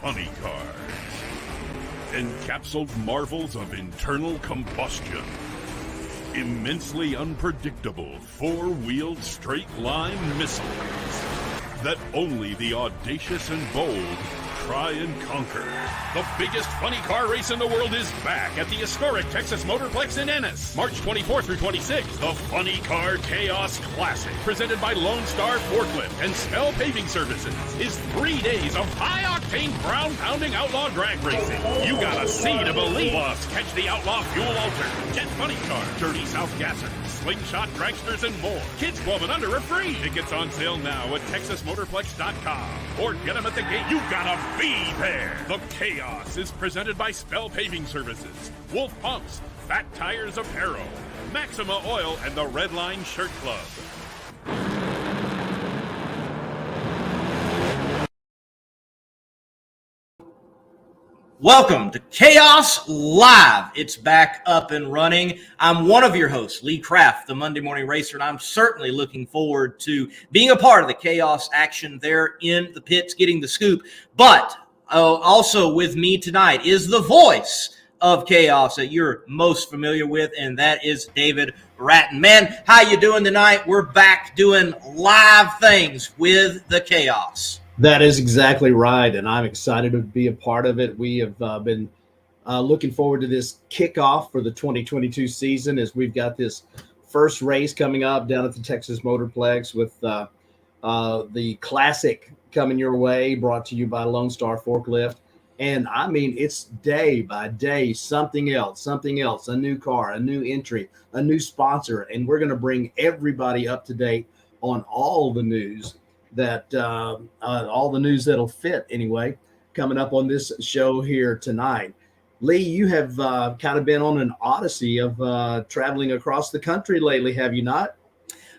funny cars. Encapsuled marvels of internal combustion. Immensely unpredictable four-wheeled straight-line missiles that only the audacious and bold try and conquer. The biggest funny car race in the world is back at the historic Texas Motorplex in Ennis. March 24th through 26th, the Funny Car Chaos Classic, presented by Lone Star Forklift and Smell Paving Services, is 3 days of high-octane, ground-pounding outlaw drag racing. You gotta see to believe. Plus, catch the outlaw fuel alter, jet funny car, dirty South gassers, slingshot dragsters, and more. Kids 12 and under are free. Tickets on sale now at TexasMotorplex.com or get them at the gate. You gotta be there. The Chaos is presented by Spell Paving Services, Wulff Pumps, Fat Tires Apparel, Maxima Oil, and the Red Line Shirt Club. Welcome to Chaos Live. It's back up and running. I'm one of your hosts, Lee Craft, the Monday Morning Racer, and I'm certainly looking forward to being a part of the Chaos action there in the pits, getting the scoop. But also with me tonight is the voice of Chaos that you're most familiar with, and that is David Rattan. Man, how you doing tonight? We're back doing live things with the Chaos. That is exactly right, and I'm excited to be a part of it. We have been looking forward to this kickoff for the 2022 season as we've got this first race coming up down at the Texas Motorplex with the Classic coming your way, brought to you by Lone Star Forklift. And, I mean, it's day by day, something else, a new car, a new entry, a new sponsor, and we're going to bring everybody up to date on all the news that all the news that'll fit anyway, coming up on this show here tonight. Lee, you have kind of been on an odyssey of traveling across the country lately, have you not?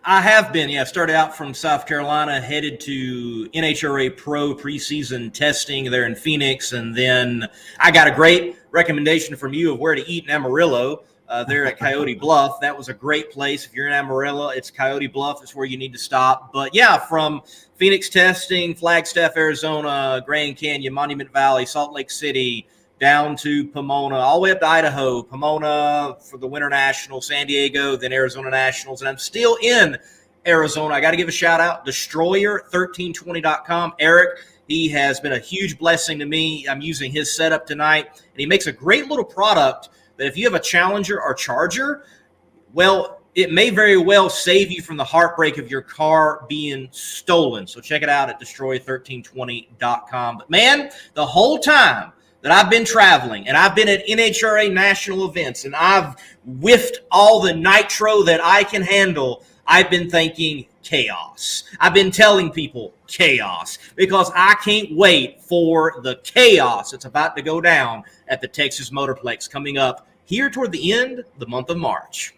I have been, yeah. Started out from South Carolina, headed to NHRA Pro preseason testing there in Phoenix, and then I got a great recommendation from you of where to eat in Amarillo. There at Coyote Bluff. That was a great place. If you're in Amarillo, it's Coyote Bluff. It's where you need to stop. But yeah, from Phoenix testing, Flagstaff, Arizona, Grand Canyon, Monument Valley, Salt Lake City, down to Pomona, all the way up to Idaho, Pomona for the Winter National, San Diego, then Arizona Nationals. And I'm still in Arizona. I got to give a shout out, Destroyer1320.com. Eric, he has been a huge blessing to me. I'm using his setup tonight, and he makes a great little product that if you have a Challenger or Charger, well, it may very well save you from the heartbreak of your car being stolen. So check it out at Destroyer1320.com. But man, the whole time that I've been traveling and I've been at NHRA national events and I've whiffed all the nitro that I can handle, I've been thinking chaos. I've been telling people chaos because I can't wait for the chaos that's about to go down at the Texas Motorplex coming up here toward the end of the month of March.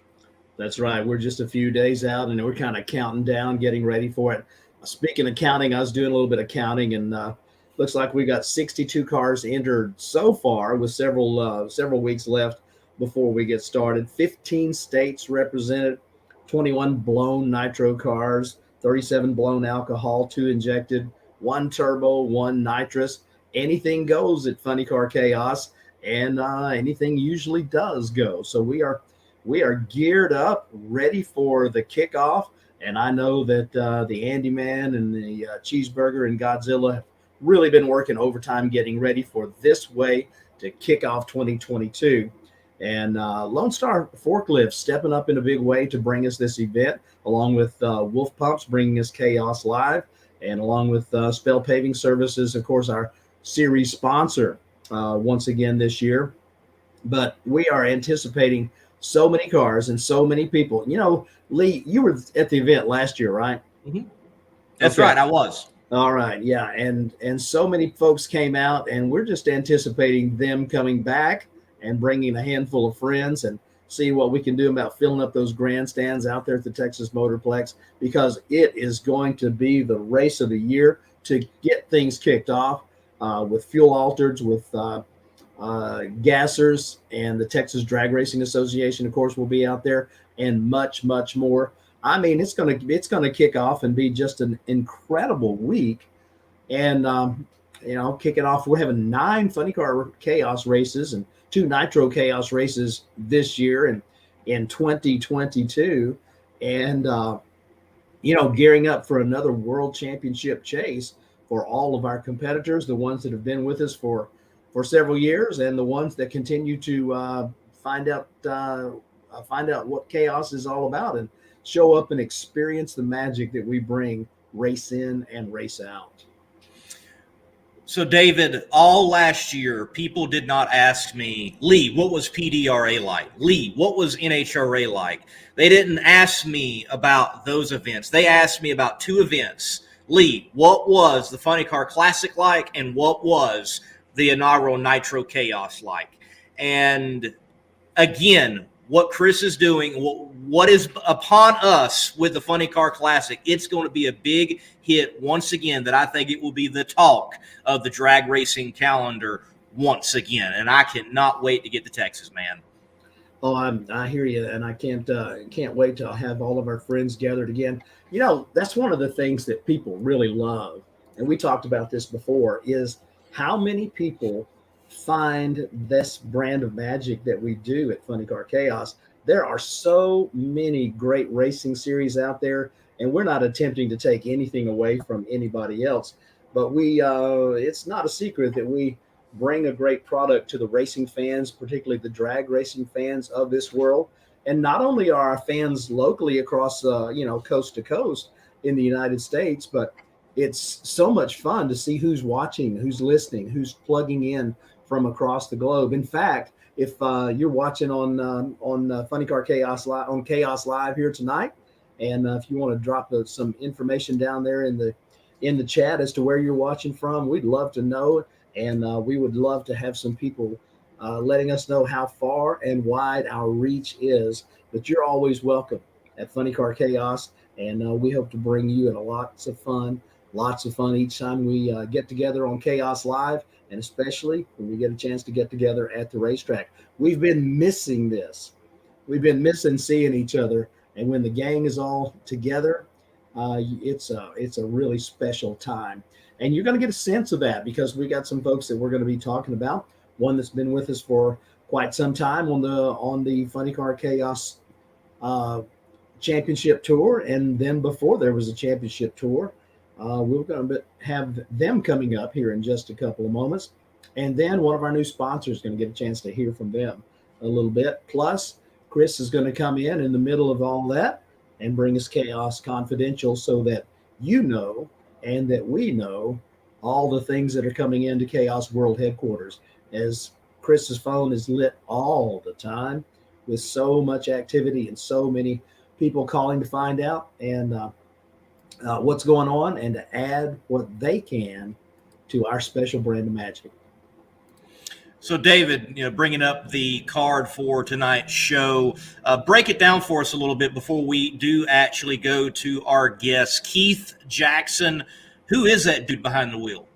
That's right. We're just a few days out, and we're kind of counting down, getting ready for it. Speaking of counting, I was doing a little bit of counting, and looks like we got 62 cars entered so far with several weeks left before we get started. 15 states represented, 21 blown nitro cars, 37 blown alcohol, 2 injected, 1 turbo, 1 nitrous. Anything goes at Funny Car Chaos, and anything usually does go. So we are geared up, ready for the kickoff. And I know that the Andy Man and the Cheeseburger and Godzilla have really been working overtime getting ready for this way to kick off 2022. And Lone Star Forklift stepping up in a big way to bring us this event, along with Wulff Pumps bringing us Chaos Live, and along with Spell Paving Services, of course, our series sponsor once again this year. But we are anticipating so many cars and so many people. You know, Lee, you were at the event last year, right? Mm-hmm. That's right, I was. All right, yeah, and so many folks came out, and we're just anticipating them coming back and bringing a handful of friends and see what we can do about filling up those grandstands out there at the Texas Motorplex, because it is going to be the race of the year to get things kicked off with fuel altereds, with gassers, and the Texas Drag Racing Association, of course, will be out there, and much, much more. I mean, it's going to kick off and be just an incredible week. And kicking off. We're having 9 Funny Car Chaos races and 2 Nitro Chaos races this year and in 2022, and gearing up for another World Championship chase for all of our competitors, the ones that have been with us for several years, and the ones that continue to find out what chaos is all about and show up and experience the magic that we bring race in and race out. So, David, all last year, people did not ask me, Lee, what was PDRA like? Lee, what was NHRA like? They didn't ask me about those events. They asked me about 2 events. Lee, what was the Funny Car Classic like, and what was the inaugural Nitro Chaos like? And again, what Chris is doing, what is upon us with the Funny Car Classic, it's going to be a big hit once again that I think it will be the talk of the drag racing calendar once again. And I cannot wait to get to Texas, man. Oh, I hear you, and I can't wait to have all of our friends gathered again. That's one of the things that people really love, and we talked about this before, is how many people find this brand of magic that we do at Funny Car Chaos. There are so many great racing series out there, and we're not attempting to take anything away from anybody else, but it's not a secret that we bring a great product to the racing fans, particularly the drag racing fans of this world. And not only are our fans locally across coast to coast in the United States, but it's so much fun to see who's watching, who's listening, who's plugging in from across the globe. In fact, if you're watching on Funny Car Chaos Live, on Chaos Live here tonight, and if you want to drop some information down there in the chat as to where you're watching from, we'd love to know, and we would love to have some people letting us know how far and wide our reach is. But you're always welcome at Funny Car Chaos, and we hope to bring you lots of fun each time we get together on Chaos Live, and especially when we get a chance to get together at the racetrack. We've been missing this. We've been missing seeing each other, and when the gang is all together, it's a really special time. And you're going to get a sense of that because we got some folks that we're going to be talking about. One that's been with us for quite some time on the Funny Car Chaos Championship Tour, and then before there was a championship tour. We're going to have them coming up here in just a couple of moments. And then one of our new sponsors is going to get a chance to hear from them a little bit. Plus, Chris is going to come in the middle of all that and bring us Chaos Confidential so that you know and that we know all the things that are coming into Chaos World Headquarters, as Chris's phone is lit all the time with so much activity and so many people calling to find out and what's going on and to add what they can to our special brand of magic. So, David, bringing up the card for tonight's show, break it down for us a little bit before we do actually go to our guest, Keith Jackson. Who is that dude behind the wheel?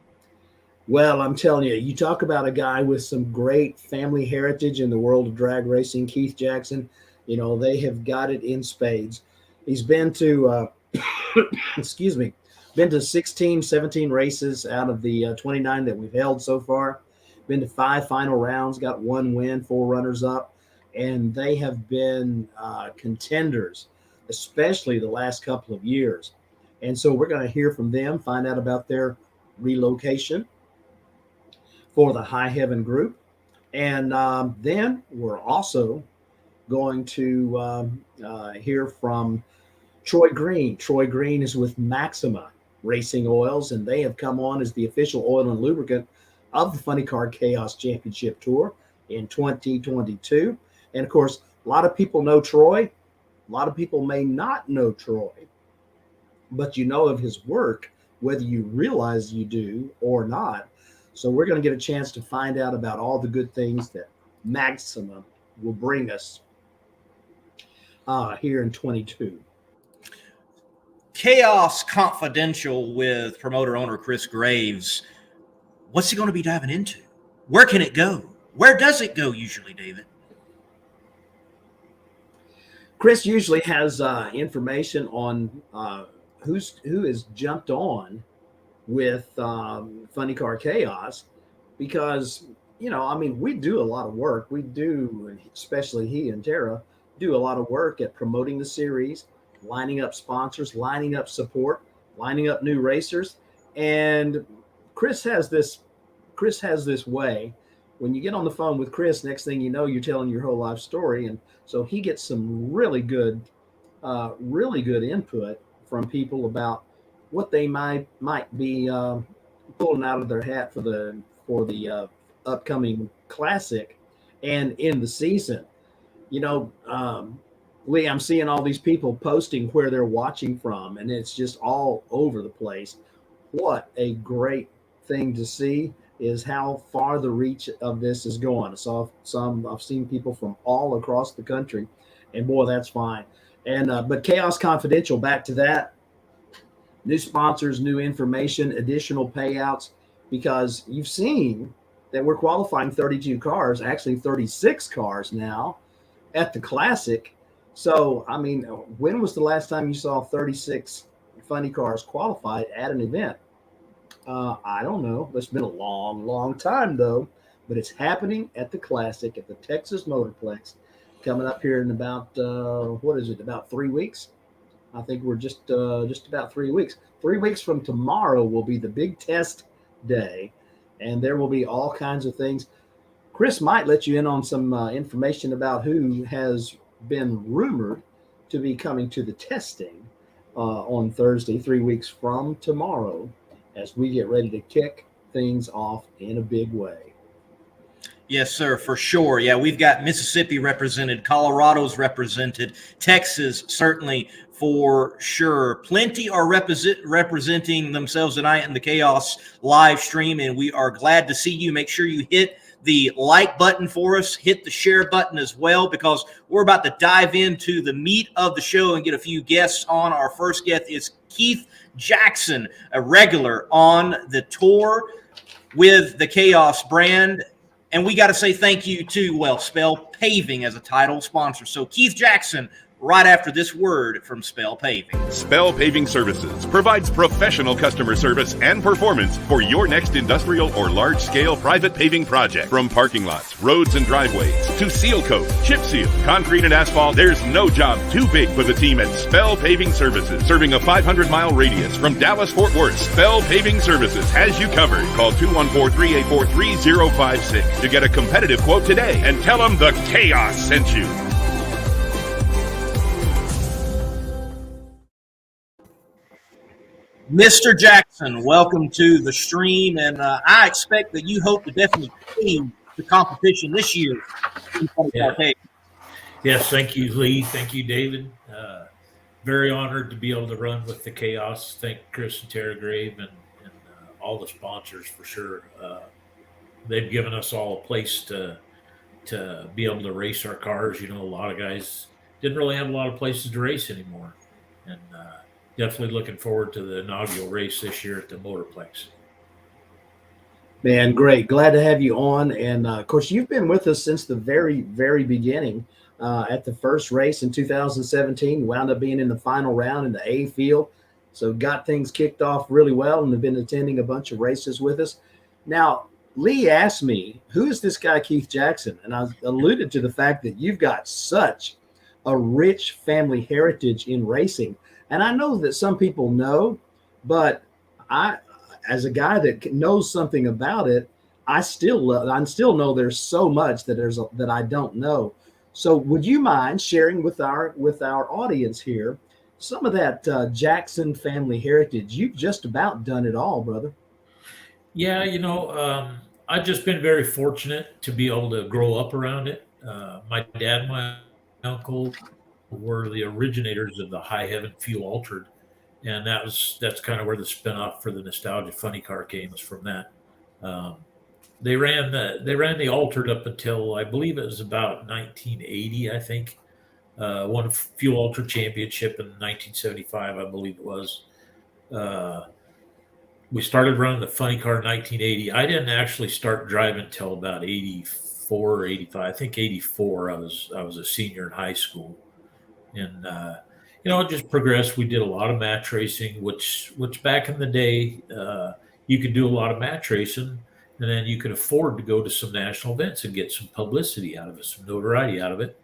Well, I'm telling you, you talk about a guy with some great family heritage in the world of drag racing, Keith Jackson. They have got it in spades. He's been to, been to 16, 17 races out of the 29 that we've held so far. Been to 5 final rounds, got 1 win, 4 runners up, and they have been contenders, especially the last couple of years. And so we're going to hear from them, find out about their relocation for the High Heaven group. And then we're also going to hear from Troy Green. Troy Green is with Maxima Racing Oils, and they have come on as the official oil and lubricant of the Funny Car Chaos Championship Tour in 2022. And of course, a lot of people know Troy. A lot of people may not know Troy, but you know of his work, whether you realize you do or not. So we're going to get a chance to find out about all the good things that Maxima will bring us here in 22. Chaos Confidential with promoter owner Chris Graves. What's he going to be diving into? Where can it go? Where does it go usually, David? Chris usually has information on who has jumped on with Funny Car Chaos because, we do a lot of work. We do, especially he and Tara, do a lot of work at promoting the series, lining up sponsors, lining up support, lining up new racers. And Chris has this way. When you get on the phone with Chris, next thing you know, you're telling your whole life story. And so he gets some really good input from people about what they might be pulling out of their hat for the upcoming classic and in the season. Lee, I'm seeing all these people posting where they're watching from, and it's just all over the place. What a great thing to see is how far the reach of this is going. So I've seen people from all across the country, and boy, that's fine. And but Chaos Confidential, back to that, new sponsors, new information, additional payouts, because you've seen that we're qualifying 32 cars, actually 36 cars now at the Classic. So, when was the last time you saw 36 funny cars qualified at an event? I don't know. It's been a long, long time, though. But it's happening at the Classic at the Texas Motorplex, coming up here in about, about 3 weeks? I think we're just about 3 weeks. 3 weeks from tomorrow will be the big test day, and there will be all kinds of things. Chris might let you in on some information about who has been rumored to be coming to the testing on Thursday, 3 weeks from tomorrow, as we get ready to kick things off in a big way. Yes, sir, for sure. Yeah, we've got Mississippi represented, Colorado's represented, Texas certainly for sure. Plenty are representing themselves tonight in the Chaos live stream, and we are glad to see you. Make sure you hit the like button for us, hit the share button as well, because we're about to dive into the meat of the show and get a few guests on. Our first guest is Keith Jackson, a regular on the tour with the Chaos brand. And we got to say thank you to, Spell Paving as a title sponsor. So Keith Jackson, right after this word from Spell Paving. Spell Paving Services provides professional customer service and performance for your next industrial or large-scale private paving project. From parking lots, roads and driveways, to seal coat, chip seal, concrete and asphalt, there's no job too big for the team at Spell Paving Services. Serving a 500-mile radius from Dallas-Fort Worth, Spell Paving Services has you covered. Call 214-384-3056 to get a competitive quote today and tell them the Chaos sent you. Mr. Jackson, welcome to the stream, and I expect that you hope to definitely see the competition this year. Yes, thank you, Lee. Thank you, David. Very honored to be able to run with the Chaos. Thank Chris and Tara Grave and all the sponsors for sure. They've given us all a place to be able to race our cars. A lot of guys didn't really have a lot of places to race anymore, and definitely looking forward to the inaugural race this year at the Motorplex. Man, great. Glad to have you on. And, of course, you've been with us since the very, very beginning at the first race in 2017. Wound up being in the final round in the A field. So got things kicked off really well and have been attending a bunch of races with us. Now, Lee asked me, who is this guy Keith Jackson? And I alluded to the fact that you've got such a rich family heritage in racing. And I know that some people know, but I, as a guy that knows something about it, I still know there's so much that I don't know. So would you mind sharing with our audience here some of that Jackson family heritage? You've just about done it all, brother. Yeah, I've just been very fortunate to be able to grow up around it. My dad and my uncle were the originators of the High Heaven Fuel Altered, and that's kind of where the spinoff for the Nostalgia Funny Car came, was from that. They ran the Altered up until I believe it was about 1980. I think won a Fuel Altered championship in 1975. I believe it was. We started running the Funny Car in 1980. I didn't actually start driving until about 84 or 85. I think 84. I was a senior in high school. And it just progressed. We did a lot of match racing, which back in the day, you could do a lot of match racing, and then you could afford to go to some national events and get some publicity out of it, some notoriety out of it,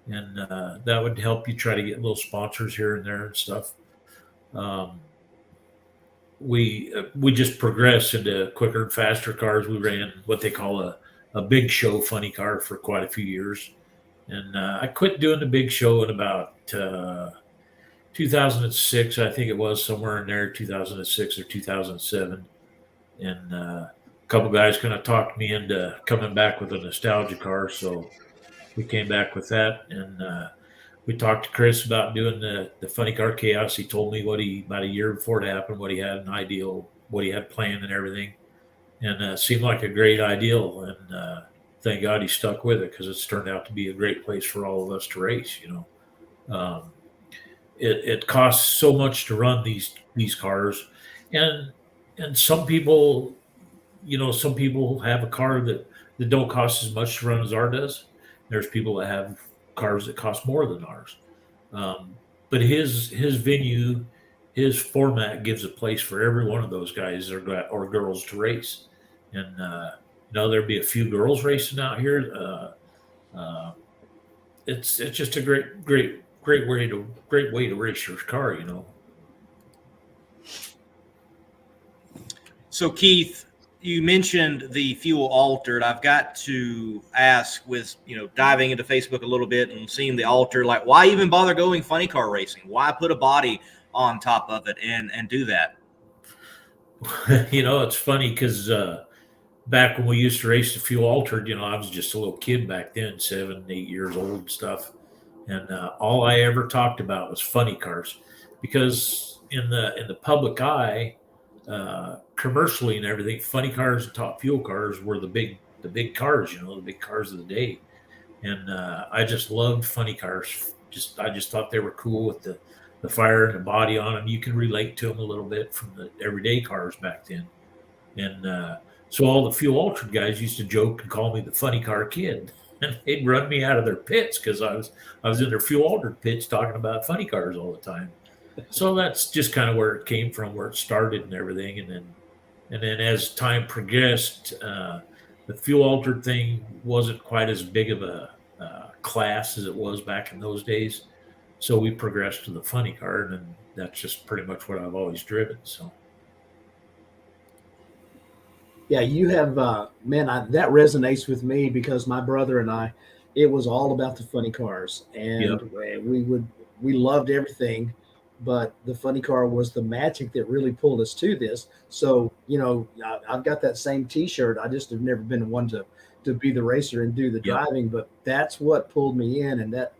and that would help you try to get little sponsors here and there and stuff. We just progressed into quicker and faster cars. We ran what they call a big show funny car for quite a few years, and I quit doing the big show in about 2006, I think it was, somewhere in there, 2006 or 2007. And a couple guys kind of talked me into coming back with a nostalgia car, so we came back with that. And we talked to Chris about doing the funny car chaos. He told me about a year before it happened, what he had an ideal, what he had planned and everything. And it seemed like a great ideal. And thank God he stuck with it, because it's turned out to be a great place for all of us to race, It costs so much to run these cars, and some people, some people have a car that don't cost as much to run as ours does. There's people that have cars that cost more than ours, but his venue, his format gives a place for every one of those guys or girls to race, and there'll be a few girls racing out here. It's just a great way to race your car, So Keith, you mentioned the fuel altered. I've got to ask, with diving into Facebook a little bit and seeing the alter, like, why even bother going funny car racing? Why put a body on top of it and do that? It's funny because back when we used to race the fuel altered, I was just a little kid back then, 7, 8 years old and stuff. And all I ever talked about was funny cars, because in the public eye, commercially and everything, funny cars and top fuel cars were the big cars, the big cars of the day. And I just loved funny cars. I just thought they were cool with the fire and the body on them. You can relate to them a little bit from the everyday cars back then. And so all the fuel altered guys used to joke and call me the funny car kid. And they'd run me out of their pits because I was in their fuel altered pits talking about funny cars all the time. So that's just kind of where it came from, where it started and everything. And then as time progressed, the fuel altered thing wasn't quite as big of a class as it was back in those days. So we progressed to the funny car, and that's just pretty much what I've always driven. So. Yeah, you have, that resonates with me, because my brother and I, it was all about the funny cars, and yep. we loved everything, but the funny car was the magic that really pulled us to this. So, I've got that same T-shirt. I just have never been one to be the racer and do the driving, but that's what pulled me in. And that,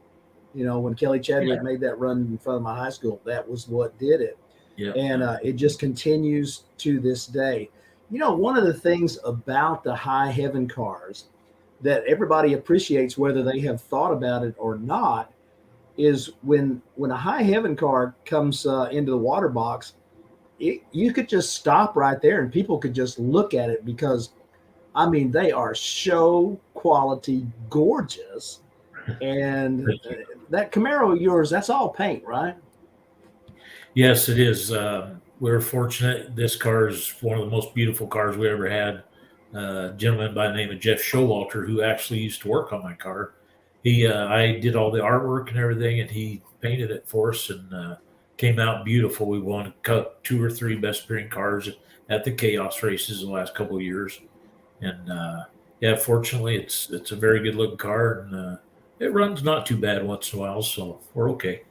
when 𝗟𝗓𝗙𝗏 made that run in front of my high school, that was what did it. Yeah. And it just continues to this day. One of the things about the high heaven cars that everybody appreciates, whether they have thought about it or not, is when a high heaven car comes into the water box, you could just stop right there and people could just look at it, because, they are show quality gorgeous. And that Camaro of yours, that's all paint, right? Yes, it is. We're fortunate. This car is one of the most beautiful cars we ever had. A gentleman by the name of Jeff Showalter, who actually used to work on my car. I did all the artwork and everything, and he painted it for us, and came out beautiful. We won 2 or 3 best appearing cars at the chaos races the last couple of years. And fortunately, it's a very good looking car, and it runs not too bad once in a while, so we're okay.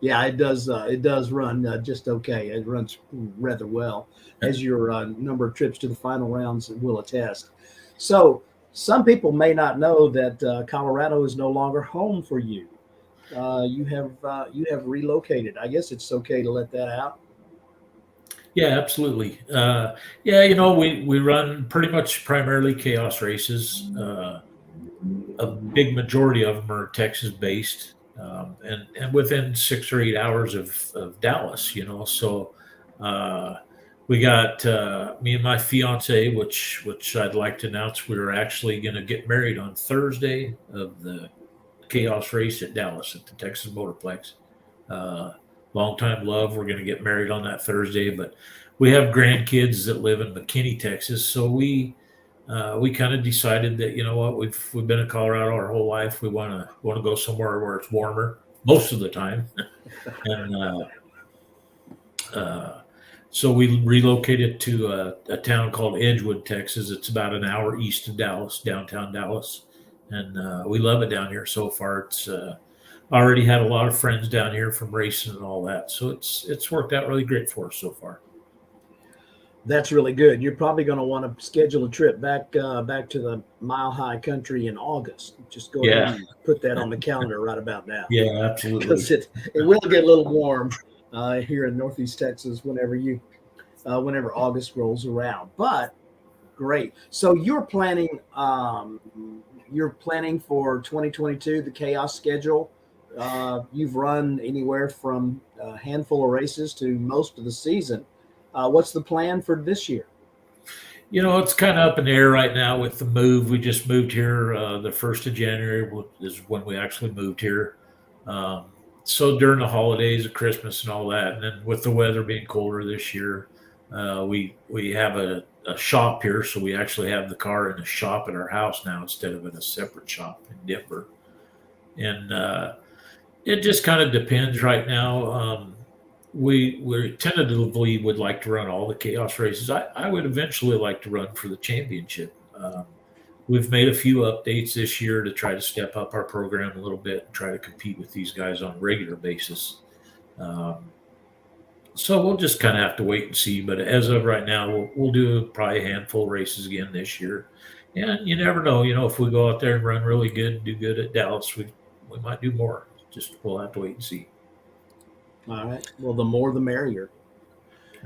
Yeah, it does. It does run just okay. It runs rather well, as your number of trips to the final rounds will attest. So some people may not know that Colorado is no longer home for you. You have relocated. I guess it's okay to let that out. Yeah, absolutely. We run pretty much primarily chaos races. A big majority of them are Texas based. And within 6 or 8 hours of Dallas, so we got me and my fiance, which I'd like to announce, we're actually going to get married on Thursday of the chaos race at Dallas at the Texas Motorplex. Longtime love. We're going to get married on that Thursday, but we have grandkids that live in McKinney, Texas. So we kind of decided that, you know what, we've been in Colorado our whole life. We want to go somewhere where it's warmer most of the time. And so we relocated to a town called Edgewood, Texas. It's about an hour east of Dallas, downtown Dallas. And we love it down here so far. It's already had a lot of friends down here from racing and all that. So it's worked out really great for us so far. That's really good. You're probably going to want to schedule a trip back to the Mile High Country in August. Just go ahead and put that on the calendar right about now. Yeah, absolutely. Because it will get a little warm here in Northeast Texas whenever August rolls around. But great. So you're planning for 2022 the chaos schedule. You've run anywhere from a handful of races to most of the season. What's the plan for this year? You know, it's kind of up in the air right now with the move. We just moved here the 1st of January is when we actually moved here. So during the holidays of Christmas and all that, and then with the weather being colder this year, we have a shop here. So we actually have the car in a shop at our house now instead of in a separate shop in Denver. And it just kind of depends right now. We tentatively would like to run all the chaos races. I would eventually like to run for the championship. We've made a few updates this year to try to step up our program a little bit and try to compete with these guys on a regular basis. So we'll just kind of have to wait and see. But as of right now, we'll do probably a handful of races again this year. And you never know, if we go out there and run really good and do good at Dallas, we might do more. Just we'll have to wait and see. All right. Well, the more the merrier.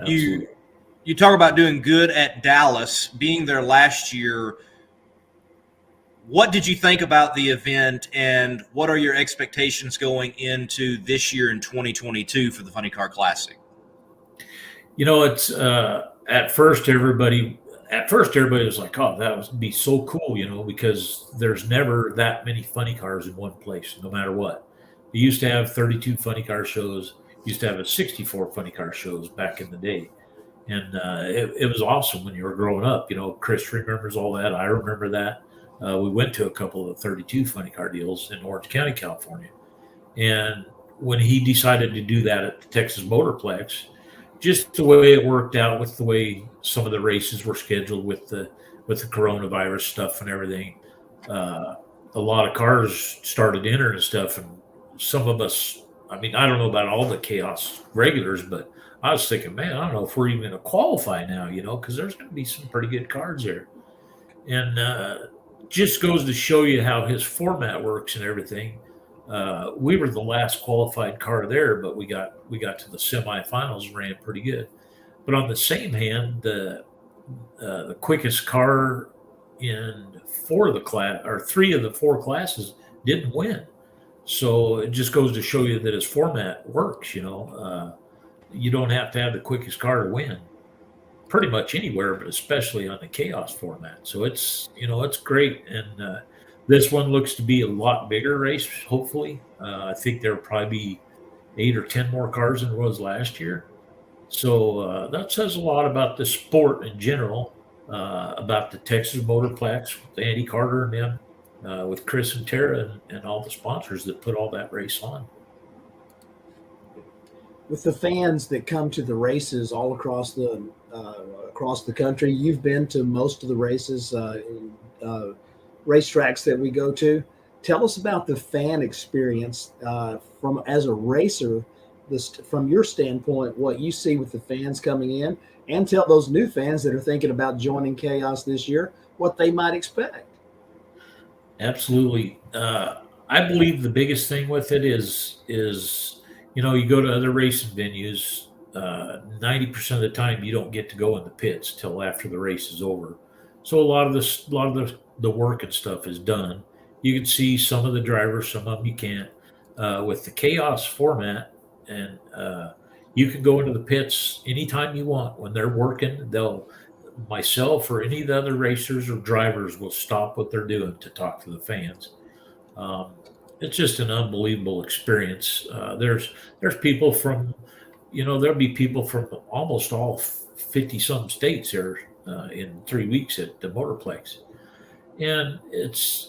You talk about doing good at Dallas, being there last year. What did you think about the event, and what are your expectations going into this year in 2022 for the Funny Car Classic? It's at first everybody was like, oh, that would be so cool, because there's never that many funny cars in one place, no matter what. We used to have 32 funny car shows. Used to have a 64 funny car shows back in the day. And it was awesome when you were growing up. Chris remembers all that. I remember that. We went to a couple of 32 funny car deals in Orange County, California. And when he decided to do that at the Texas Motorplex, just the way it worked out with the way some of the races were scheduled with the coronavirus stuff and everything, a lot of cars started entering and stuff. And some of us, I don't know about all the chaos regulars, but I was thinking, man, I don't know if we're even going to qualify now, because there's going to be some pretty good cars there. And just goes to show you how his format works and everything. We were the last qualified car there, but we got to the semifinals and ran pretty good. But on the same hand, the quickest car in 3 of the 4 classes didn't win. So it just goes to show you that his format works. You don't have to have the quickest car to win pretty much anywhere, but especially on the chaos format. So it's great. And this one looks to be a lot bigger race, hopefully. I think there'll probably be 8 or 10 more cars than there was last year. So that says a lot about the sport in general, about the Texas Motorplex, with Andy Carter and them. With Chris and Tara and all the sponsors that put all that race on. With the fans that come to the races all across the country, you've been to most of the races, racetracks that we go to. Tell us about the fan experience from as a racer, from your standpoint, what you see with the fans coming in, and tell those new fans that are thinking about joining Chaos this year what they might expect. Absolutely. I believe the biggest thing with it is you go to other racing venues, 90% of the time you don't get to go in the pits till after the race is over. So a lot of the work and stuff is done. You can see some of the drivers, some of them you can't. With the chaos format, and you can go into the pits anytime you want. When they're working, myself or any of the other racers or drivers will stop what they're doing to talk to the fans. it's just an unbelievable experience. There's people from, there'll be people from almost all 50 some states here in 3 weeks at the Motorplex, and it's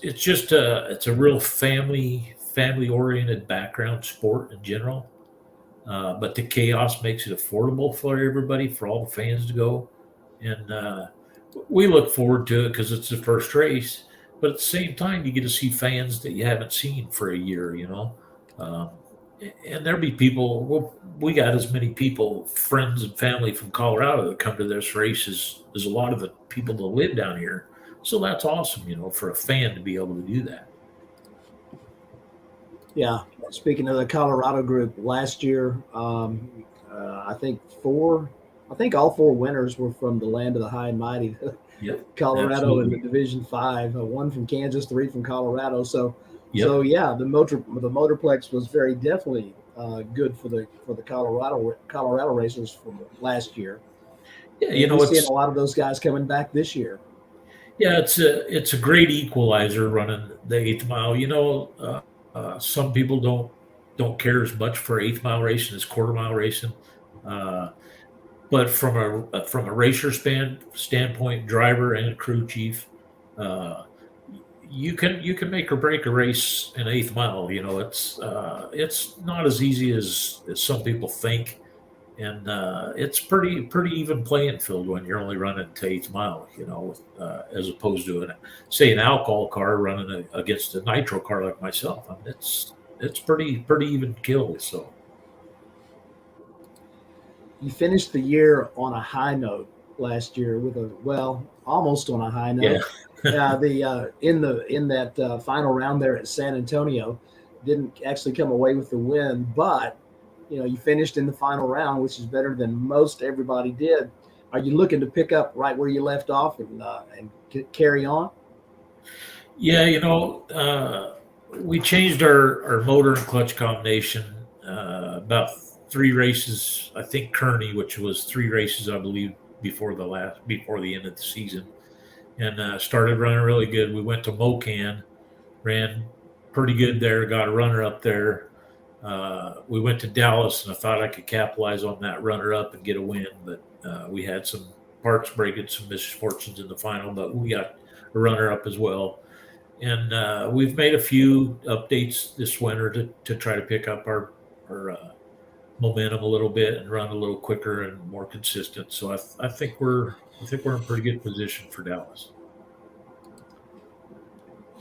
a real family oriented background sport in general. But the chaos makes it affordable for everybody, for all the fans to go, and we look forward to it because it's the first race. But at the same time, you get to see fans that you haven't seen for a year, um, and there'll be people. We got as many people, friends and family from Colorado, that come to this race as a lot of the people that live down here. So that's awesome, for a fan to be able to do that. Yeah. Speaking of the Colorado group, last year, I think all four winners were from the land of the high and mighty, Yep, Colorado absolutely. in the Division 5, one from Kansas, three from Colorado. So Yep. yeah, the Motorplex was very definitely good for the Colorado racers from last year. Yeah, And we're seeing a lot of those guys coming back this year. yeah, it's a great equalizer running the 8th mile. Some people don't care as much for 8th mile racing as quarter-mile racing. But from a racer standpoint, driver and crew chief, uh, you can make or break a race in 8th mile. It's not as easy as some people think, and it's pretty even playing field when you're only running to 8th mile. As opposed to an alcohol car running against a nitro car like myself. I mean, it's pretty even kill. So. You finished the year on a high note last year with almost on a high note. In that final round there at San Antonio, didn't actually come away with the win, but you finished in the final round, which is better than most everybody did. Are you looking to pick up right where you left off and carry on? Yeah, we changed our motor and clutch combination about 3 races. I think Kearney, which was 3 races, I believe, before the end of the season, and started running really good. We went to Mocan, ran pretty good there, got a runner up there. We went to Dallas, and I thought I could capitalize on that runner up and get a win, but we had some parts breaking, some misfortunes in the final, but we got a runner up as well. And we've made a few updates this winter to try to pick up our momentum a little bit and run a little quicker and more consistent. So I think we're in pretty good position for Dallas.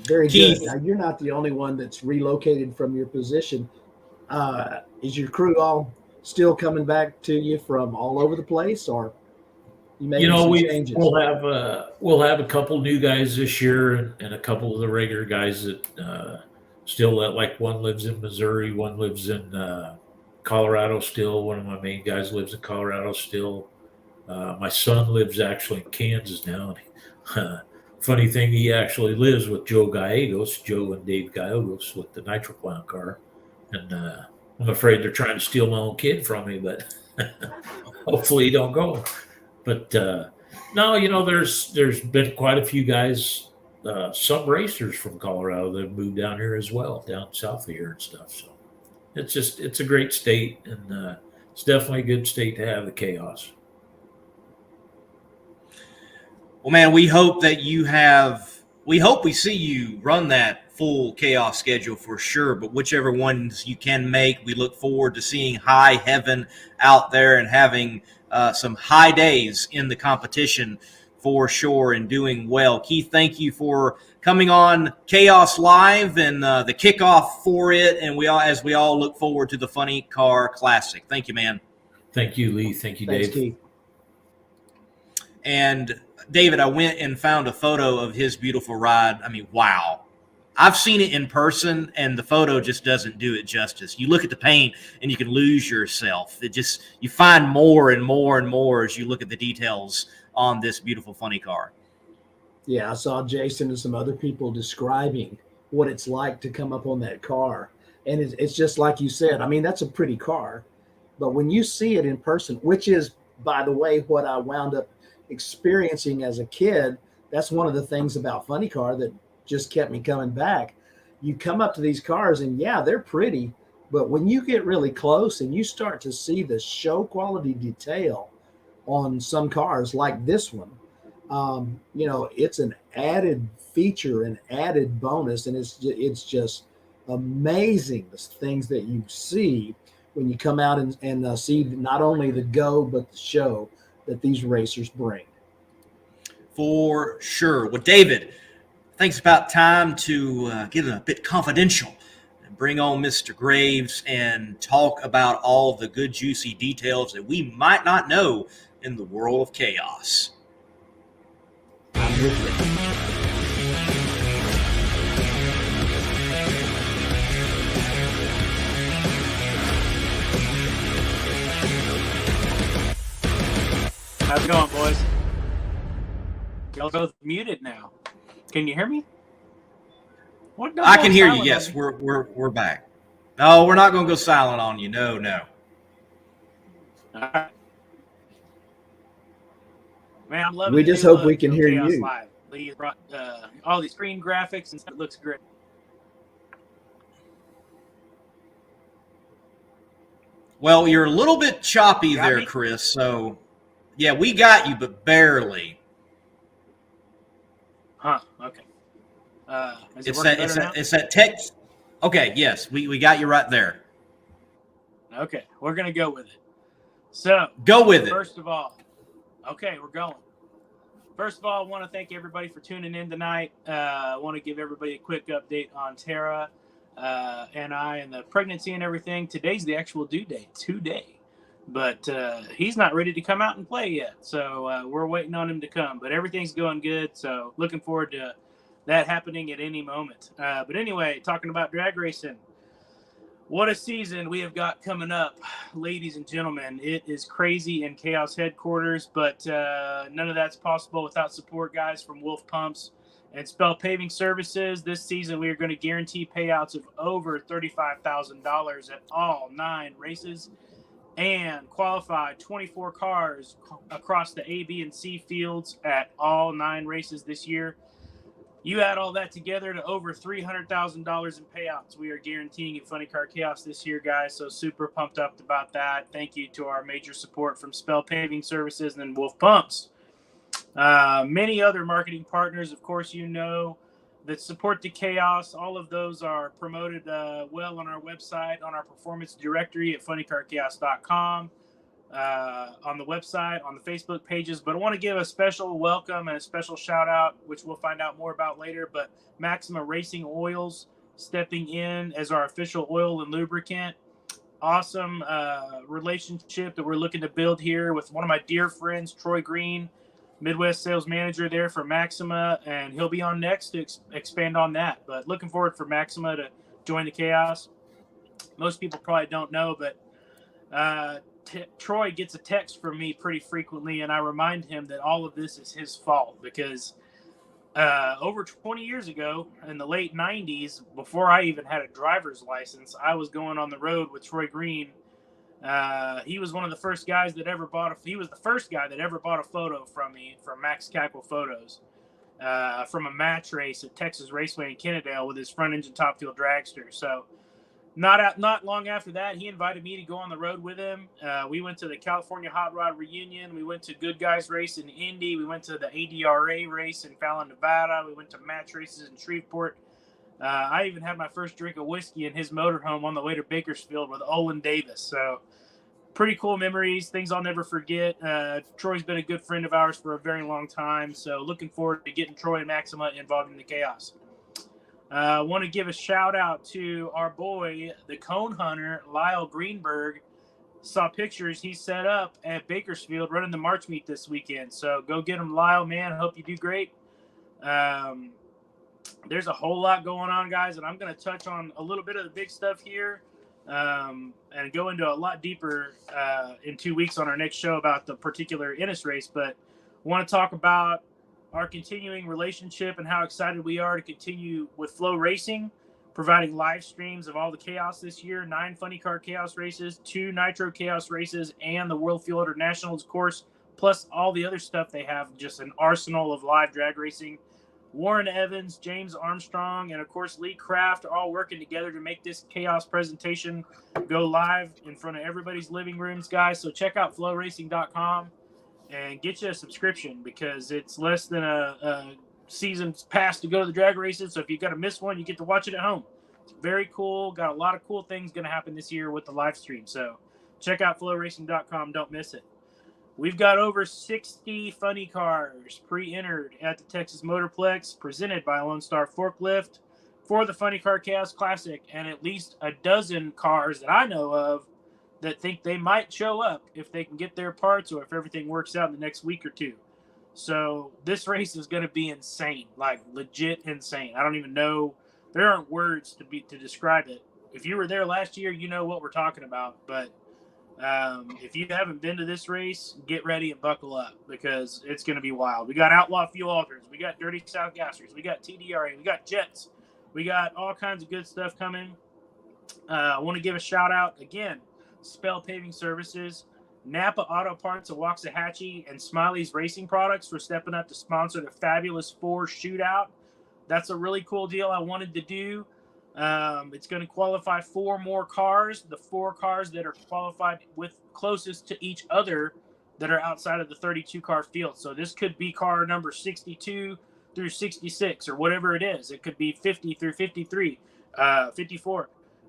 Very Keith. good. Now, you're not the only one that's relocated from your position. Is your crew all still coming back to you from all over the place, or you making some changes? We'll have a couple new guys this year, and a couple of the regular guys that still, like one lives in Missouri, one lives in Colorado still. One of my main guys lives in Colorado still. My son lives actually in Kansas now. Funny thing, he actually lives with Joe and Dave Gallegos with the Nitro Clown car. And I'm afraid they're trying to steal my own kid from me, but hopefully he don't go. But no, there's been quite a few guys, some racers from Colorado that have moved down here as well, down south of here and stuff. So it's a great state, and it's definitely a good state to have the chaos. Well, man, we hope we see you run that full chaos schedule for sure, but whichever ones you can make, we look forward to seeing high heaven out there and having some high days in the competition for sure and doing well. Keith, thank you for coming on Chaos Live and the kickoff for it, and as we all look forward to the Funny Car Classic. Thank you, man. Thank you, Lee. Thank you, Thanks, Dave. Keith. And David, I went and found a photo of his beautiful ride. I mean, wow. I've seen it in person, and the photo just doesn't do it justice. You look at the paint, and you can lose yourself. You find more and more and more as you look at the details on this beautiful funny car. Yeah, I saw Jason and some other people describing what it's like to come up on that car. And it's just like you said. I mean, that's a pretty car. But when you see it in person, which is, by the way, what I wound up experiencing as a kid, that's one of the things about Funny Car that just kept me coming back. you come up to these cars and yeah, they're pretty, but when you get really close and you start to see the show quality detail on some cars like this one, it's an added feature, an added bonus, and it's just amazing the things that you see when you come out and see not only the go but the show that these racers bring. For sure. Well, David, I think it's about time to get a bit confidential and bring on Mr. Graves and talk about all the good, juicy details that we might not know in the world of chaos. I'm with you. How's it going, boys? Y'all both muted now. Can you hear me? I can hear you. Yes, we're back. No, we're not going to go silent on you. No. All right. Man, I'm loving. We just hope we can hear you. Live. Lee brought all these screen graphics and stuff. It looks great. Well, you're a little bit choppy there, me? Chris. So, yeah, we got you, but barely. Huh. Okay. It's that text. Okay. Yes, we got you right there. Okay, we're gonna go with it. So go with it. First of all, okay, we're going. First of all, I want to thank everybody for tuning in tonight. I want to give everybody a quick update on Tara and I and the pregnancy and everything. Today's the actual due date today, but he's not ready to come out and play yet. So we're waiting on him to come. But everything's going good. So looking forward to that happening at any moment. But anyway, talking about drag racing. What a season we have got coming up, ladies and gentlemen. It is crazy in Chaos headquarters, but none of that's possible without support, guys, from Wulff Pumps and 𝗟𝗩𝗘 Paving Services. This season, we are going to guarantee payouts of over $35,000 at all 9 races and qualify 24 cars across the A, B, and C fields at all 9 races this year. You add all that together to over $300,000 in payouts we are guaranteeing at Funny Car Chaos this year, guys. So super pumped up about that. Thank you to our major support from 𝗟𝗩𝗘 Paving Services and then Wulff Pumps. Many other marketing partners, of course, that support the chaos. All of those are promoted well on our website, on our performance directory at funnycarchaos.com. On the website, on the Facebook pages. But I want to give a special welcome and a special shout out, which we'll find out more about later, but Maxima Racing Oils stepping in as our official oil and lubricant. Awesome relationship that we're looking to build here with one of my dear friends, Troy Green, Midwest sales manager there for Maxima, and he'll be on next to expand on that. But looking forward for Maxima to join the chaos. Most people probably don't know, but Troy gets a text from me pretty frequently, and I remind him that all of this is his fault because over 20 years ago in the late 90s, before I even had a driver's license, I was going on the road with Troy Green. He was one of the first guys that ever he was the first guy that ever bought a photo from me from Max Cackle Photos from a match race at Texas Raceway in Kennedale with his front engine top fuel dragster. So not long after that, he invited me to go on the road with him. We went to the California Hot Rod Reunion. We went to Good Guys Race in Indy. We went to the ADRA race in Fallon, Nevada. We went to match races in Shreveport. I even had my first drink of whiskey in his motorhome on the way to Bakersfield with Olin Davis. So pretty cool memories, things I'll never forget. Troy's been a good friend of ours for a very long time. So looking forward to getting Troy and Maxima involved in the chaos. I want to give a shout out to our boy, the cone hunter, Lyle Greenberg. Saw pictures he set up at Bakersfield running the March meet this weekend. So go get him, Lyle, man. Hope you do great. There's a whole lot going on, guys, and I'm going to touch on a little bit of the big stuff here and go into a lot deeper in 2 weeks on our next show about the particular Ennis race. But I want to talk about our continuing relationship and how excited we are to continue with Flow Racing, providing live streams of all the chaos this year, 9 Funny Car Chaos races, 2 Nitro Chaos races, and the World Fuel Order Nationals course, plus all the other stuff they have, just an arsenal of live drag racing. Warren Evans, James Armstrong, and of course Lee Kraft are all working together to make this Chaos presentation go live in front of everybody's living rooms, guys. So check out flowracing.com and get you a subscription, because it's less than a season's pass to go to the drag races. So if you got to miss one, you get to watch it at home. It's very cool. Got a lot of cool things going to happen this year with the live stream. So check out flowracing.com. Don't miss it. We've got over 60 funny cars pre-entered at the Texas Motorplex, presented by Lone Star Forklift for the Funny Car Chaos Classic, and at least a dozen cars that I know of that think they might show up if they can get their parts or if everything works out in the next week or two. So this race is going to be insane, like legit insane. I don't even know. There aren't words to describe it. If you were there last year, you know what we're talking about, but if you haven't been to this race, get ready and buckle up, because it's going to be wild. We got Outlaw Fuel Alters. We got Dirty South Gassers. We got TDRA. We got Jets. We got all kinds of good stuff coming. I want to give a shout out again, Spell Paving Services, Napa Auto Parts of Waxahachie, and Smiley's Racing Products for stepping up to sponsor the Fabulous Four Shootout. That's a really cool deal I wanted to do. It's going to qualify 4 more cars, the 4 cars that are qualified with closest to each other that are outside of the 32 car field. So this could be car number 62 through 66 or whatever it is. It could be 50 through 53, 54.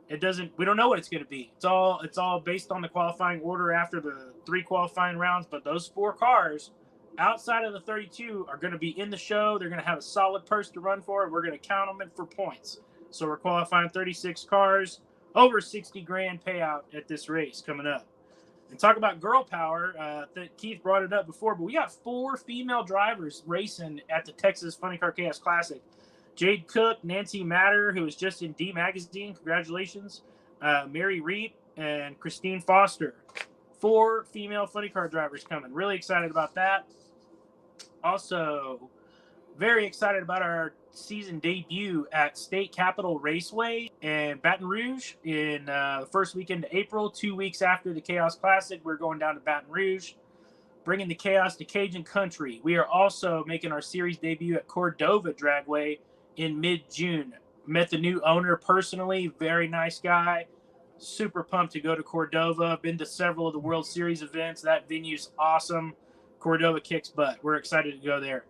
We don't know what it's going to be. It's all based on the qualifying order after the 3 qualifying rounds. But those 4 cars outside of the 32 are going to be in the show. They're going to have a solid purse to run for, and we're going to count them in for points. So we're qualifying 36 cars, over 60 grand payout at this race coming up. And talk about girl power. Keith brought it up before, but we got 4 female drivers racing at the Texas Funny Car Chaos Classic. Jade Cook, Nancy Matter, who was just in D Magazine, congratulations. Mary Reep, and Christine Foster. 4 female funny car drivers coming. Really excited about that. Also, very excited about our season debut at State Capitol Raceway in Baton Rouge in the first weekend of April. 2 weeks after the Chaos Classic, we're going down to Baton Rouge, bringing the chaos to Cajun country. We are also making our series debut at Cordova Dragway in mid-June. Met the new owner personally, very nice guy. Super pumped to go to Cordova. Been to several of the World Series events. That venue's awesome. Cordova kicks butt. We're excited to go there.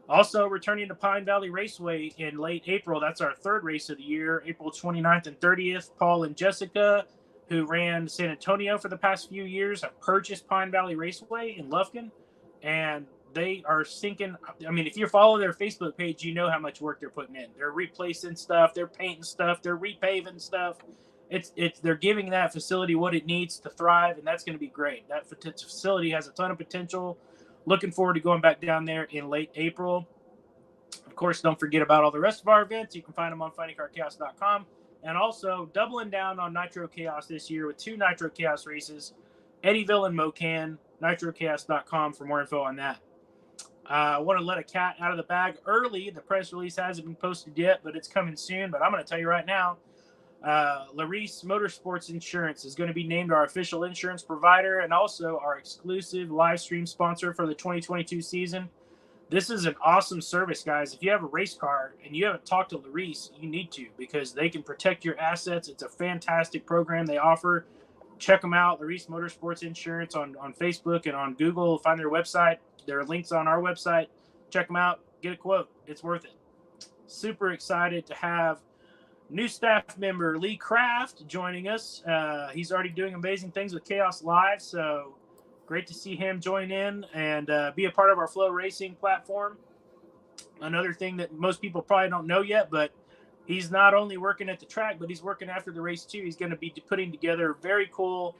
Also, returning to Pine Valley Raceway in late April. That's our 3rd race of the year, April 29th and 30th. Paul and Jessica, who ran San Antonio for the past few years, have purchased Pine Valley Raceway in Lufkin, and they are sinking. I mean, if you follow their Facebook page, you know how much work they're putting in. They're replacing stuff, they're painting stuff, they're repaving stuff. They're giving that facility what it needs to thrive, and that's going to be great. That facility has a ton of potential. Looking forward to going back down there in late April. Of course, don't forget about all the rest of our events. You can find them on funnycarchaos.com. And also doubling down on Nitro Chaos this year with 2 Nitro Chaos races, Eddyville and Mocan, nitrochaos.com for more info on that. I want to let a cat out of the bag early. The press release hasn't been posted yet, but it's coming soon. But I'm going to tell you right now, Larice Motorsports Insurance is going to be named our official insurance provider and also our exclusive live stream sponsor for the 2022 season. This is an awesome service, guys. If you have a race car and you haven't talked to Larice, you need to, because they can protect your assets. It's a fantastic program they offer. Check them out, Larice Motorsports Insurance on Facebook and on Google. Find their website. There are links on our website. Check them out. Get a quote. It's worth it. Super excited to have new staff member Lee Kraft joining us. He's already doing amazing things with Chaos Live, so great to see him join in and be a part of our Flow Racing platform. Another thing that most people probably don't know yet, but he's not only working at the track, but he's working after the race too. He's going to be putting together very cool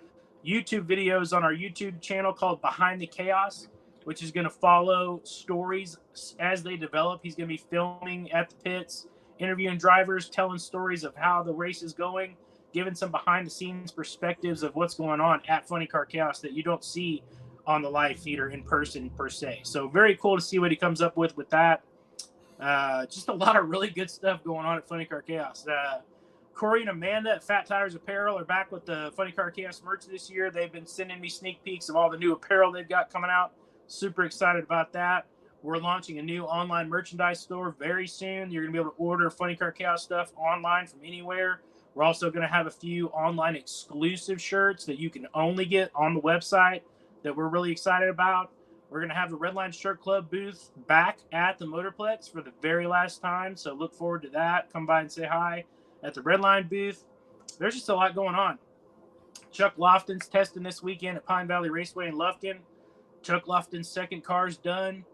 YouTube videos on our YouTube channel called Behind the Chaos, which is going to follow stories as they develop. He's going to be filming at the pits, interviewing drivers, telling stories of how the race is going, giving some behind-the-scenes perspectives of what's going on at Funny Car Chaos that you don't see on the live feed or in person per se. So very cool to see what he comes up with that. Just a lot of really good stuff going on at Funny Car Chaos. Corey and Amanda at Fat Tires Apparel are back with the Funny Car Chaos merch this year. They've been sending me sneak peeks of all the new apparel they've got coming out. Super excited about that. We're launching a new online merchandise store very soon. You're going to be able to order Funny Car Chaos stuff online from anywhere. We're also going to have a few online exclusive shirts that you can only get on the website that we're really excited about. We're going to have the Redline Shirt Club booth back at the Motorplex for the very last time, so look forward to that. Come by and say hi at the Redline booth. There's just a lot going on. Chuck Lofton's testing this weekend at Pine Valley Raceway in Lufkin. Chuck Lofton's second car's done.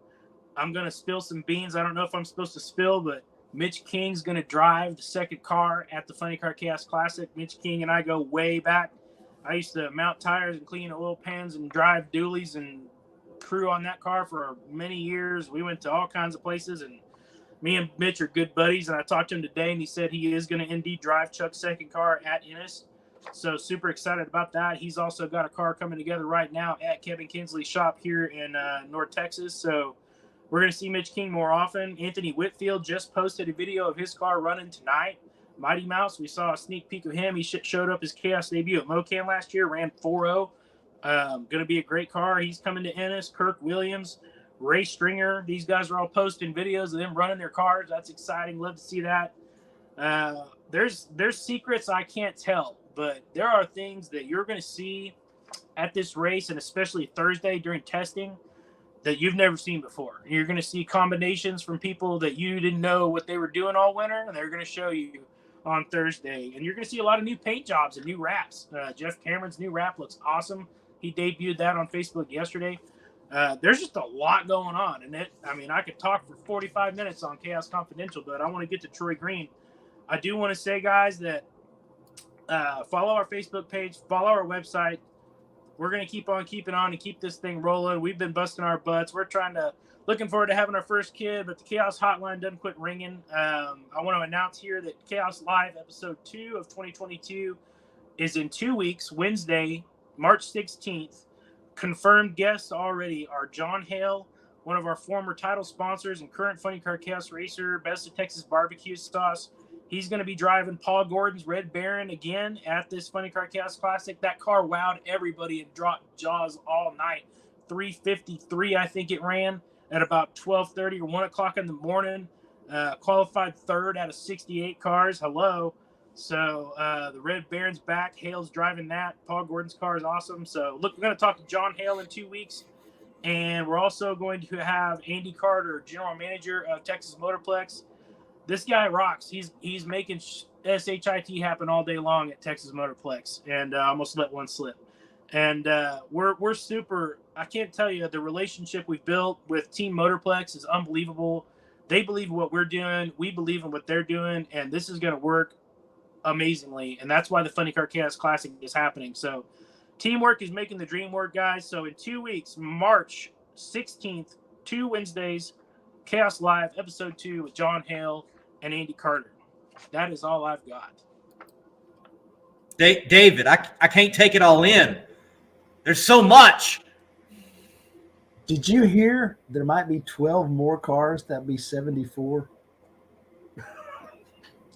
I'm going to spill some beans. I don't know if I'm supposed to spill, but Mitch King's going to drive the second car at the Funny Car Chaos Classic. Mitch King and I go way back. I used to mount tires and clean oil pans and drive dualies and crew on that car for many years. We went to all kinds of places, and me and Mitch are good buddies, and I talked to him today, and he said he is going to indeed drive Chuck's second car at Ennis. So super excited about that. He's also got a car coming together right now at Kevin Kinsley's shop here in North Texas. So we're going to see Mitch King more often. Anthony Whitfield just posted a video of his car running tonight. Mighty Mouse, we saw a sneak peek of him. He showed up his Chaos debut at Mocan last year, ran 4.0. Going to be a great car. He's coming to Ennis. Kirk Williams, Ray Stringer. These guys are all posting videos of them running their cars. That's exciting. Love to see that. There's secrets I can't tell, but there are things that you're going to see at this race, and especially Thursday during testing, that you've never seen before. You're going to see combinations from people that you didn't know what they were doing all winter, and they're going to show you on Thursday. And you're going to see a lot of new paint jobs and new wraps. Jeff Cameron's new wrap looks awesome. He debuted that on Facebook yesterday. There's just a lot going on. And I could talk for 45 minutes on Chaos Confidential, but I want to get to Troy Green. I do want to say, guys, that follow our Facebook page, follow our website. We're going to keep on keeping on and keep this thing rolling. We've been busting our butts. We're looking forward to having our first kid, but the Chaos Hotline doesn't quit ringing. I want to announce here that Chaos Live episode 2 of 2022 is in 2 weeks, Wednesday, March 16th. Confirmed guests already are John Hale, one of our former title sponsors and current Funny Car Chaos racer, Best of Texas Barbecue Sauce. He's going to be driving Paul Gordon's Red Baron again at this Funny Car Chaos Classic. That car wowed everybody and dropped jaws all night. 3:53, I think it ran at about 12:30 or 1 o'clock in the morning. Qualified third out of 68 cars. Hello. So the Red Baron's back. Hale's driving that. Paul Gordon's car is awesome. So look, we're going to talk to John Hale in 2 weeks. And we're also going to have Andy Carter, general manager of Texas Motorplex. This guy rocks. He's making SHIT happen all day long at Texas Motorplex, and I almost let one slip. And we're super. I can't tell you, the relationship we've built with Team Motorplex is unbelievable. They believe in what we're doing. We believe in what they're doing, and this is going to work amazingly. And that's why the Funny Car Chaos Classic is happening. So teamwork is making the dream work, guys. So in 2 weeks, March 16th, 2 Wednesdays, Chaos Live episode 2 with John Hale and Andy Carter. That is all I've got. David, I can't take it all in. There's so much. Did you hear there might be 12 more cars? That'd be 74.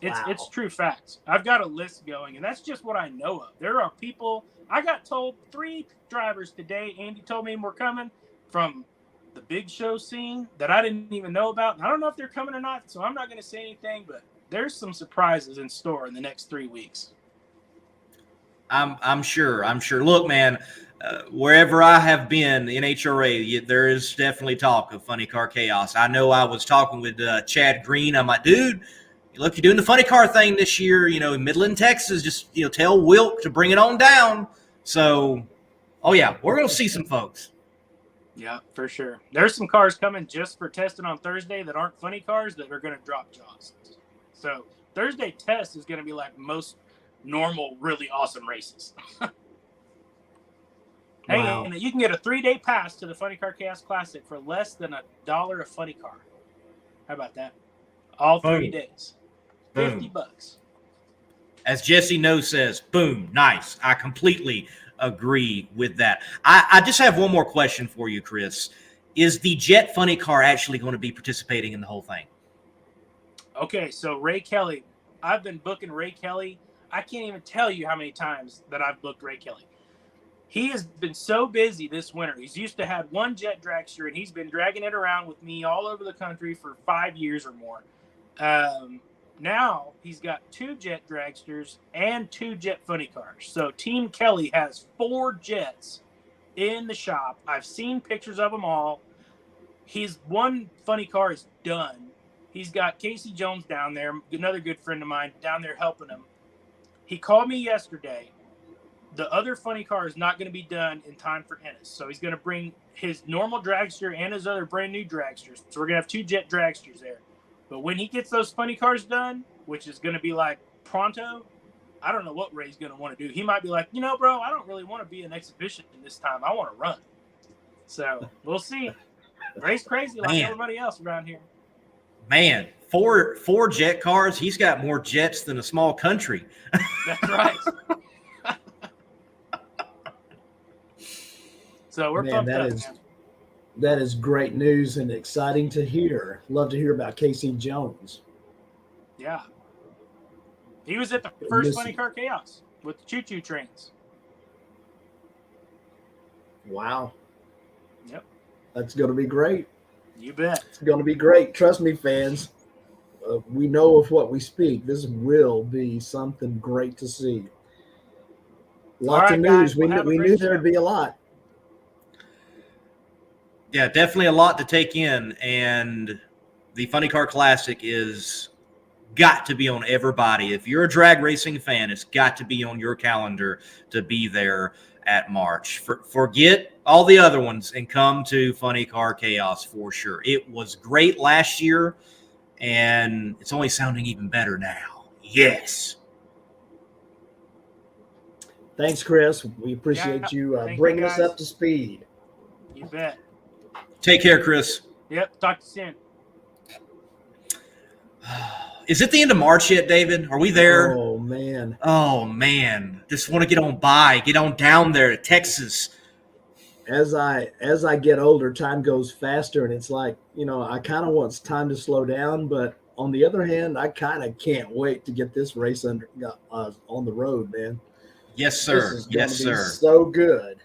It's true facts. I've got a list going, and that's just what I know of. There are people. I got told 3 drivers today. Andy told me we're coming from the big show scene that I didn't even know about. And I don't know if they're coming or not, so I'm not going to say anything, but there's some surprises in store in the next 3 weeks. I'm sure. Look, man, wherever I have been in HRA, there is definitely talk of Funny Car Chaos. I know I was talking with Chad Green. I'm like, dude, look, you're doing the funny car thing this year, in Midland, Texas. Just, tell Wilk to bring it on down. So, oh, yeah, we're going to see some folks. Yeah, for sure. There's some cars coming just for testing on Thursday that aren't funny cars that are going to drop jaws. So Thursday test is going to be like most normal, really awesome races. Hey, Wow. and you can get a 3-day pass to the Funny Car Chaos Classic for less than $1 a funny car. How about that? All 3 days. $50. As Jesse No says, boom, nice. I completely agree with that. I just have one more question for you, Chris. Is the Jet Funny Car actually going to be participating in the whole thing? Okay, so Ray Kelly. I've been booking Ray Kelly. I can't even tell you how many times that I've booked Ray Kelly. He has been so busy this winter. He's used to have one jet dragster, and he's been dragging it around with me all over the country for 5 years or more. Now he's got 2 jet dragsters and 2 jet funny cars. So Team Kelly has 4 jets in the shop. I've seen pictures of them all. His one funny car is done. He's got Casey Jones down there, another good friend of mine, down there helping him. He called me yesterday. The other funny car is not going to be done in time for Ennis. So he's going to bring his normal dragster and his other brand new dragsters. So we're going to have 2 jet dragsters there. But when he gets those funny cars done, which is going to be like pronto, I don't know what Ray's going to want to do. He might be like, you know, bro, I don't really want to be an exhibition this time. I want to run. So we'll see. Ray's crazy like everybody else around here. Man, four jet cars. He's got more jets than a small country. That's right. So we're pumped up, man. That is great news and exciting to hear. Love to hear about Casey Jones. Yeah. He was at the first Funny Car Chaos with the choo-choo trains. Wow. Yep. That's going to be great. You bet. It's going to be great. Trust me, fans. We know of what we speak. This will be something great to see. Lots of news. Guys, we knew there would be a lot. Yeah, definitely a lot to take in. And the Funny Car Classic is got to be on everybody. If you're a drag racing fan, it's got to be on your calendar to be there at March. Forget all the other ones and come to Funny Car Chaos for sure. It was great last year, and it's only sounding even better now. Yes. Thanks, Chris. We appreciate you bringing us up to speed. You bet. Take care, Chris. Yep. Talk to you soon. Is it the end of March yet, David? Are we there? Oh, man. Oh, man. Just want to get on down there to Texas. As I get older, time goes faster, and it's like, you know, I kind of want time to slow down, but on the other hand, I kind of can't wait to get this race on the road, man. Yes, sir. Yes, sir. So good.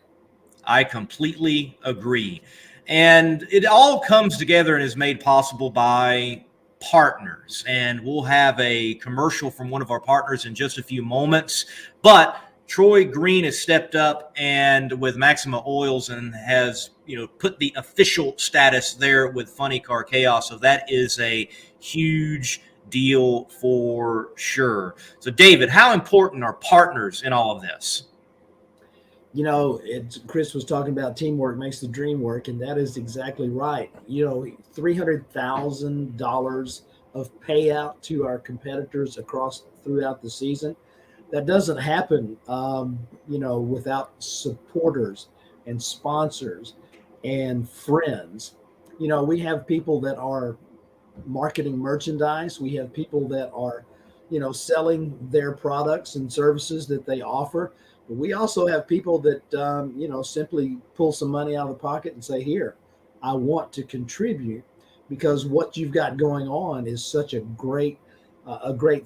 I completely agree. And it all comes together and is made possible by partners. And we'll have a commercial from one of our partners in just a few moments. But Troy Green has stepped up and with Maxima Oils and has, you know, put the official status there with Funny Car Chaos. So that is a huge deal for sure. So, David, how important are partners in all of this? You know, Chris was talking about teamwork makes the dream work, and that is exactly right. You know, $300,000 of payout to our competitors throughout the season. That doesn't happen, you know, without supporters and sponsors and friends. You know, we have people that are marketing merchandise. We have people that are, you know, selling their products and services that they offer. But we also have people that, you know, simply pull some money out of the pocket and say, here, I want to contribute because what you've got going on is such a great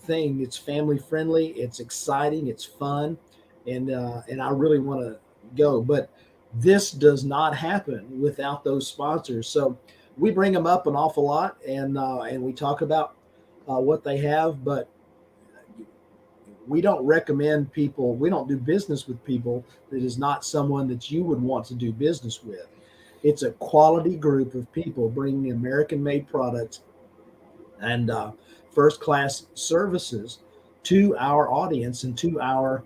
thing. It's family friendly. It's exciting. It's fun. And I really want to go. But this does not happen without those sponsors. So we bring them up an awful lot and we talk about what they have, but we don't recommend people. We don't do business with people that is not someone that you would want to do business with. It's a quality group of people bringing American-made products and first-class services to our audience and to our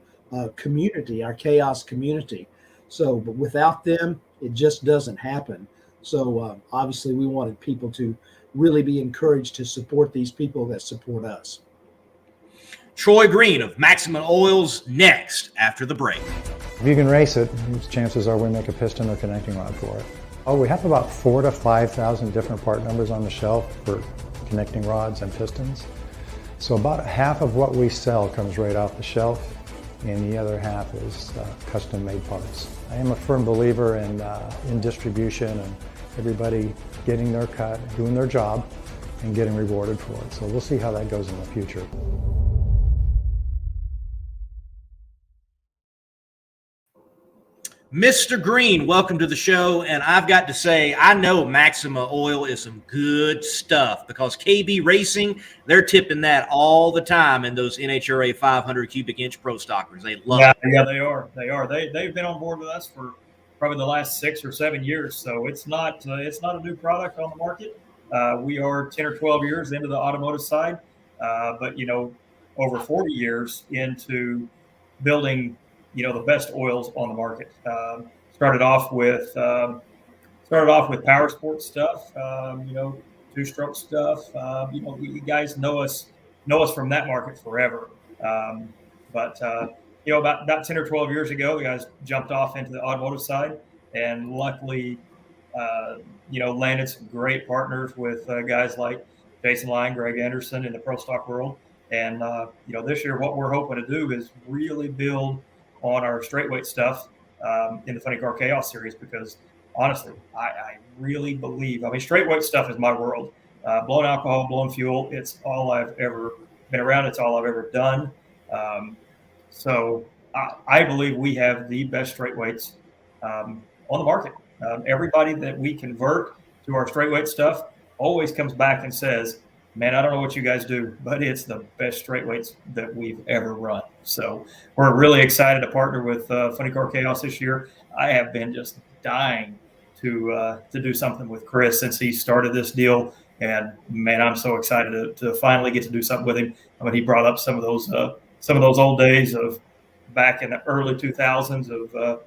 community, our chaos community. So, but without them, it just doesn't happen. So obviously, we wanted people to really be encouraged to support these people that support us. Troy Green of Maxima Oils next after the break. If you can race it, chances are we make a piston or connecting rod for it. Oh, we have about 4,000 to 5,000 different part numbers on the shelf for connecting rods and pistons. So about half of what we sell comes right off the shelf, and the other half is custom-made parts. I am a firm believer in distribution and everybody getting their cut, doing their job, and getting rewarded for it. So we'll see how that goes in the future. Mr. Green, welcome to the show. And I've got to say, I know Maxima Oil is some good stuff because KB Racing, they're tipping that all the time in those NHRA 500 cubic inch Pro Stockers. They love it. Yeah, they are. They've been on board with us for probably the last 6 or 7 years. So it's not a new product on the market. We are 10 or 12 years into the automotive side, but over 40 years into building the best oils on the market. Started off with power sports stuff, two-stroke stuff. You guys know us from that market forever. But about 10 or 12 years ago, the guys jumped off into the automotive side, and luckily, landed some great partners with guys like Jason Lyon, Greg Anderson in the pro stock world. And this year, what we're hoping to do is really build on our straightweight stuff in the Funny Car Chaos series, because honestly, I really believe, straightweight stuff is my world. Blown alcohol, blown fuel, it's all I've ever been around. It's all I've ever done. So I believe we have the best straightweights on the market. Everybody that we convert to our straightweight stuff always comes back and says, man, I don't know what you guys do, but it's the best straightweights that we've ever run. So we're really excited to partner with Funny Car Chaos this year. I have been just dying to do something with Chris since he started this deal. And man, I'm so excited to finally get to do something with him. He brought up some of those old days of back in the early 2000s of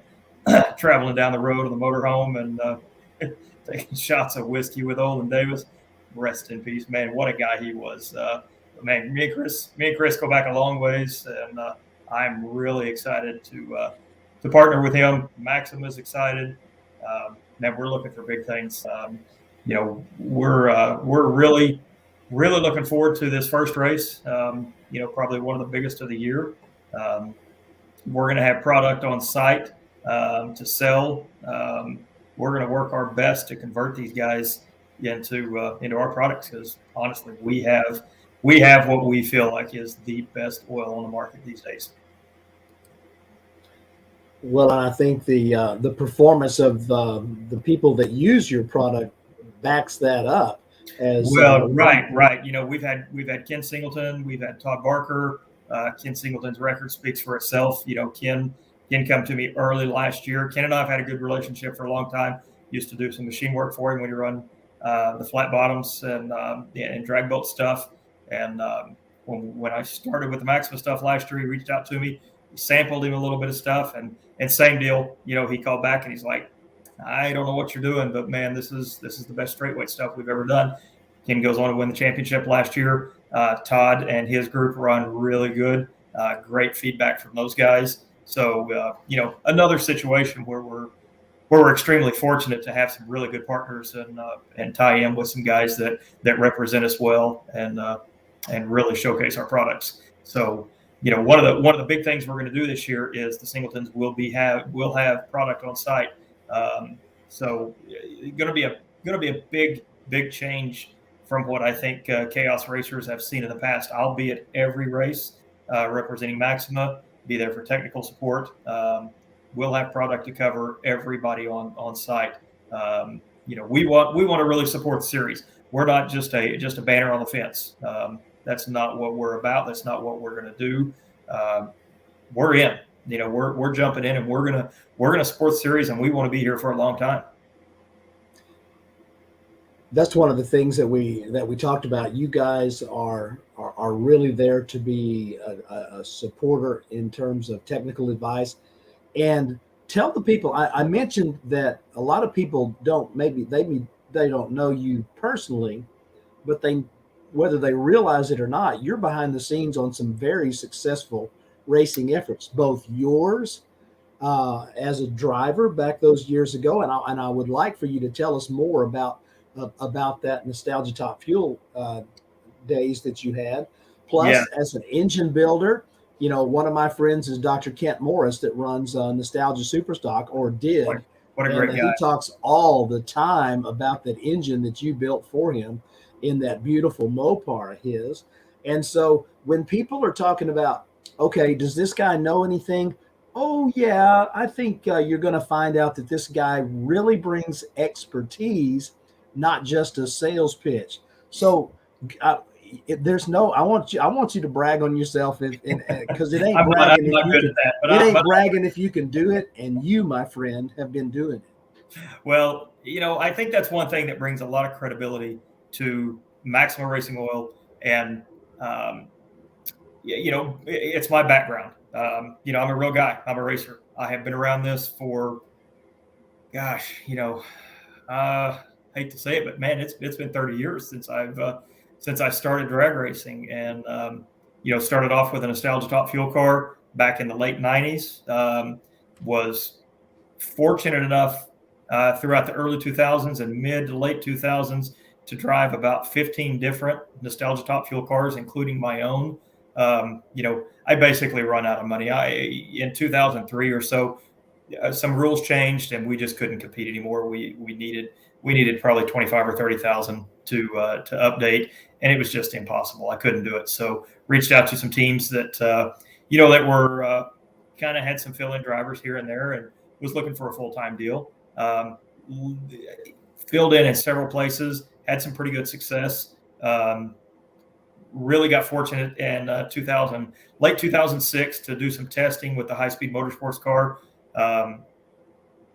traveling down the road in the motorhome and taking shots of whiskey with Olin Davis. Rest in peace, man. What a guy he was. Man, me and Chris go back a long ways, and I'm really excited to partner with him. Maxima's excited. Man, we're looking for big things. We're really looking forward to this first race. Probably one of the biggest of the year. We're going to have product on site to sell. We're going to work our best to convert these guys into our products, because honestly, we have what we feel like is the best oil on the market these days. Well, I think the performance of the people that use your product backs that up. As well, right. We've had Ken Singleton, we've had Todd Barker. Ken Singleton's record speaks for itself. Ken come to me early last year. Ken and I have had a good relationship for a long time. Used to do some machine work for him when he run the flat bottoms and drag boat stuff. And when I started with the Maxima stuff last year, he reached out to me, sampled him a little bit of stuff, and same deal. He called back and he's like, I don't know what you're doing, but man, this is the best straightweight stuff we've ever done. Ken goes on to win the championship last year. Todd and his group run really good. Great feedback from those guys. So another situation where we're extremely fortunate to have some really good partners and tie in with some guys that represent us well and really showcase our products. So one of the big things we're going to do this year is the Singletons will have product on site. So going to be a big change from what I think Chaos racers have seen in the past. I'll be at every race representing Maxima, be there for technical support. We'll have product to cover everybody on site. We want to really support the series. We're not just a banner on the fence. That's not what we're about. That's not what we're going to do. We're in. We're jumping in, and we're gonna support the series, and we want to be here for a long time. That's one of the things that we talked about. You guys are really there to be a supporter in terms of technical advice. And tell the people, I mentioned that a lot of people they don't know you personally, but whether they realize it or not, you're behind the scenes on some very successful racing efforts, both yours as a driver back those years ago, and I would like for you to tell us more about that Nostalgia Top Fuel days that you had, plus as an engine builder. One of my friends is Dr. Kent Morris that runs Nostalgia Superstock, or did. What a great guy. He talks all the time about that engine that you built for him in that beautiful Mopar of his. And so when people are talking about, okay, does this guy know anything? Oh, yeah. I think you're going to find out that this guy really brings expertise, not just a sales pitch. So, there's no. I want you to brag on yourself, because it ain't bragging I'm if not you good can. at that, but It ain't but bragging if you can do it, and you, my friend, have been doing it. well, I think that's one thing that brings a lot of credibility to Maxima Racing Oil, and it's my background. I'm a real guy. I'm a racer. I have been around this for, gosh, hate to say it, but man, it's been 30 years since I started drag racing, and started off with a nostalgia top fuel car back in the late 90s. Was fortunate enough throughout the early 2000s and mid to late 2000s to drive about 15 different nostalgia top fuel cars, including my own. I basically run out of money. In 2003 or so, some rules changed and we just couldn't compete anymore. We needed probably 25 or 30,000 to update, and it was just impossible. I couldn't do it. So reached out to some teams that that were kind of had some fill-in drivers here and there, and was looking for a full-time deal. Filled in several places, had some pretty good success. Really got fortunate in late 2006 to do some testing with the high-speed motorsports car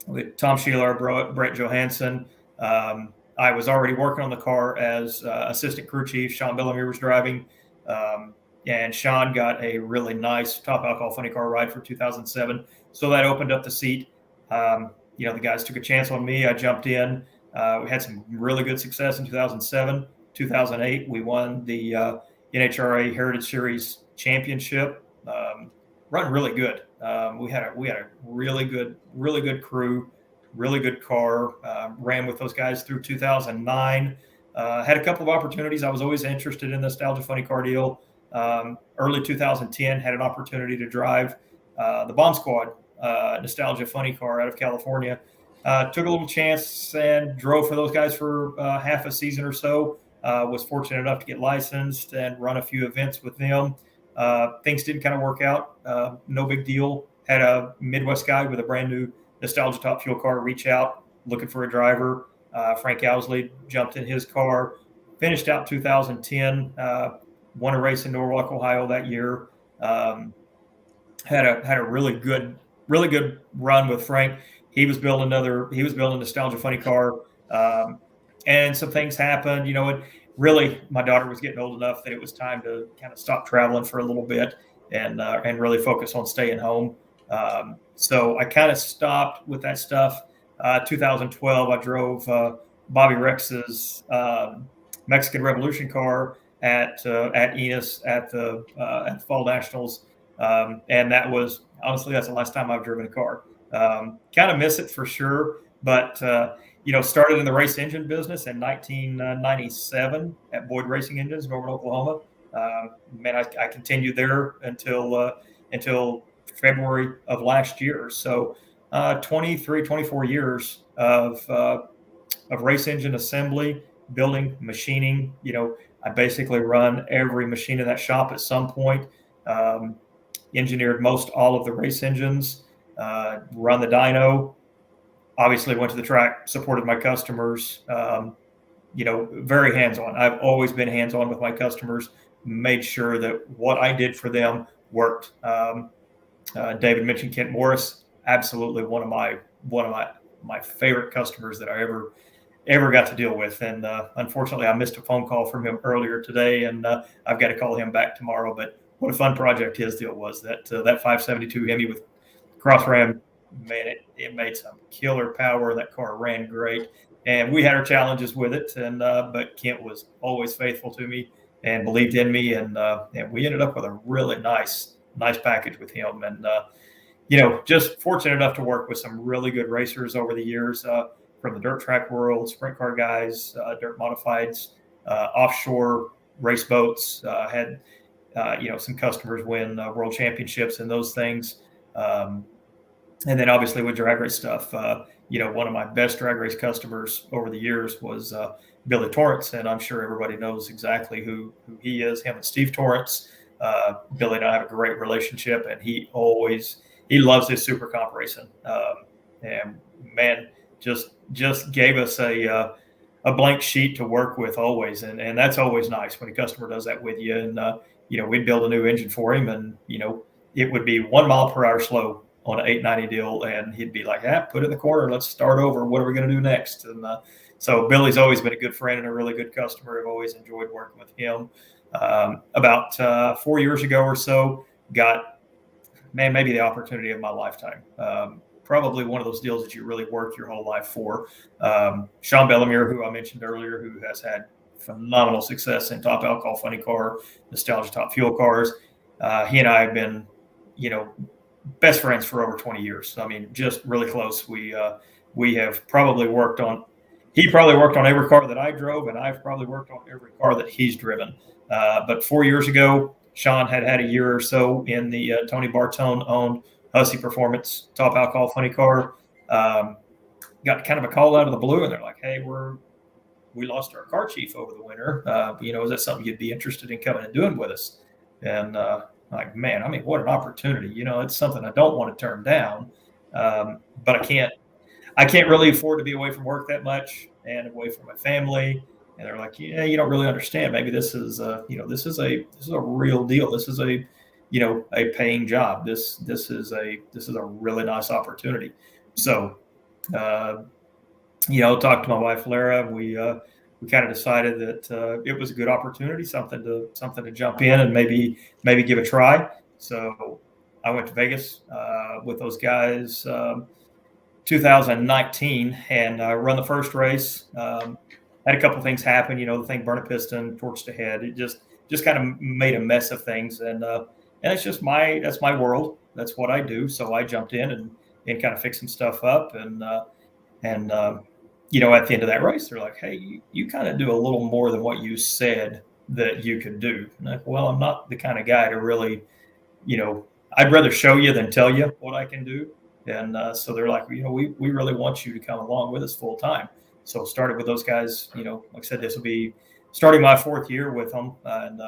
with Tom Sheeler, Brett Johansson. I was already working on the car as assistant crew chief. Sean Bellamy was driving, and Sean got a really nice top alcohol funny car ride for 2007. So that opened up the seat. The guys took a chance on me. I jumped in. We had some really good success in 2007. 2008, we won the NHRA Heritage Series Championship. Run really good. We had a really good crew, really good car. Ran with those guys through 2009. Had a couple of opportunities. I was always interested in the nostalgia funny car deal. Early 2010, had an opportunity to drive the Bomb Squad nostalgia funny car out of California. Took a little chance and drove for those guys for half a season or so. Was fortunate enough to get licensed and run a few events with them. Things didn't kind of work out. No big deal. Had a Midwest guy with a brand new nostalgia top fuel car reach out looking for a driver. Frank 𝗟𝗩𝗓 jumped in his car. Finished out 2010. Won a race in Norwalk, Ohio that year. Had a really good run with Frank. He was building a nostalgia funny car. And some things happened, really, my daughter was getting old enough that it was time to kind of stop traveling for a little bit and really focus on staying home. So I kind of stopped with that stuff. 2012, I drove Bobby Rex's Mexican Revolution car at Enos at the Fall Nationals. And that was, honestly, that's the last time I've driven a car. Kind of miss it for sure, but started in the race engine business in 1997 at Boyd Racing Engines, Norman, Oklahoma. I continued there until February of last year. So 24 years of race engine assembly, building, machining. I basically run every machine in that shop at some point. Engineered most all of the race engines, run the dyno. Obviously went to the track, supported my customers, very hands-on. I've always been hands-on with my customers, made sure that what I did for them worked. David mentioned Kent Morris, absolutely one of my favorite customers that I ever got to deal with. And unfortunately, I missed a phone call from him earlier today, and I've got to call him back tomorrow. But what a fun project his deal was. That 572 Hemi with cross ram, man, it made some killer power. That car ran great, and we had our challenges with it. And but Kent was always faithful to me and believed in me, and we ended up with a really nice package with him. And just fortunate enough to work with some really good racers over the years, from the dirt track world, sprint car guys, dirt modifieds, offshore race boats. Had some customers win world championships and those things. And then obviously with drag race stuff, one of my best drag race customers over the years was Billy Torrance, and I'm sure everybody knows exactly who he is. Him and Steve Torrance. Billy and I have a great relationship, and he always he loves his super comp racing. And man, just gave us a blank sheet to work with always. And that's always nice when a customer does that with you. And, we'd build a new engine for him, and, it would be 1 mile per hour slow on an 890 deal. And he'd be like, put it in the corner. Let's start over. What are we going to do next? And so Billy's always been a good friend and a really good customer. I've always enjoyed working with him. About 4 years ago or so, got, maybe the opportunity of my lifetime. Probably one of those deals that you really work your whole life for. 𝗕𝗓𝗙𝗀𝗡, who I mentioned earlier, who has had phenomenal success in top alcohol funny car, nostalgia top fuel cars. He and I have been, best friends for over 20 years. I mean, just really close. We have probably he probably worked on every car that I drove, and I've probably worked on every car that he's driven. But 4 years ago, Sean had a year or so in the Tony Bartone owned Hussey Performance top alcohol funny car. Got kind of a call out of the blue, and they're like, "Hey, we lost our car chief over the winter. Is that something you'd be interested in coming and doing with us?" And like, man, I mean, what an opportunity! It's something I don't want to turn down, but I can't really afford to be away from work that much and away from my family. And they're like, "Yeah, you don't really understand. Maybe this is a real deal. This is a paying job. This is a really nice opportunity." So, talked to my wife Lara. We kind of decided that it was a good opportunity, something to jump in and maybe give a try. So I went to Vegas with those guys 2019 and run the first race. Had a couple of things happen. The thing burned a piston, torched a head. It just kind of made a mess of things. And it's just that's my world. That's what I do. So I jumped in and kind of fixed some stuff up. And at the end of that race, they're like, "Hey, you kind of do a little more than what you said that you could do." And I'm like, "Well, I'm not the kind of guy to really, I'd rather show you than tell you what I can do." And so they're like, we really want you to come along with us full time. So started with those guys. Like I said, this will be starting my 4th year with them. And,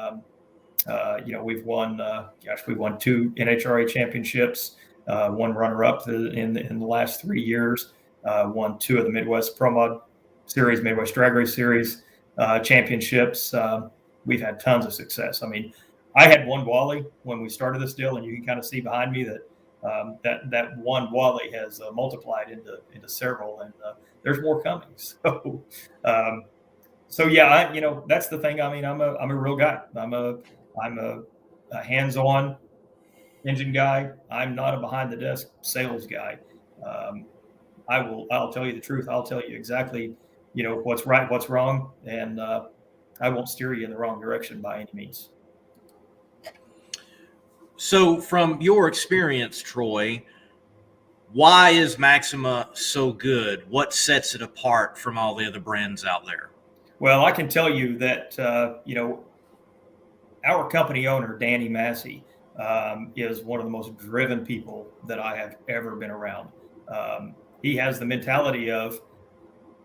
we've won 2 NHRA championships, 1 runner-up in the last 3 years, won 2 of the Midwest Pro Mod Series, Midwest Drag Race Series championships. We've had tons of success. I mean, I had 1 Wally when we started this deal, and you can kind of see behind me that that 1 Wally has multiplied into several, and there's more coming. So yeah, that's the thing. I mean, I'm a real guy. I'm a hands-on engine guy. I'm not a behind the desk sales guy. I'll tell you the truth. I'll tell you exactly, what's right, what's wrong, and I won't steer you in the wrong direction by any means. So from your experience, Troy, why is Maxima so good? What sets it apart from all the other brands out there? Well, I can tell you that, our company owner, Danny Massey, is one of the most driven people that I have ever been around. He has the mentality of,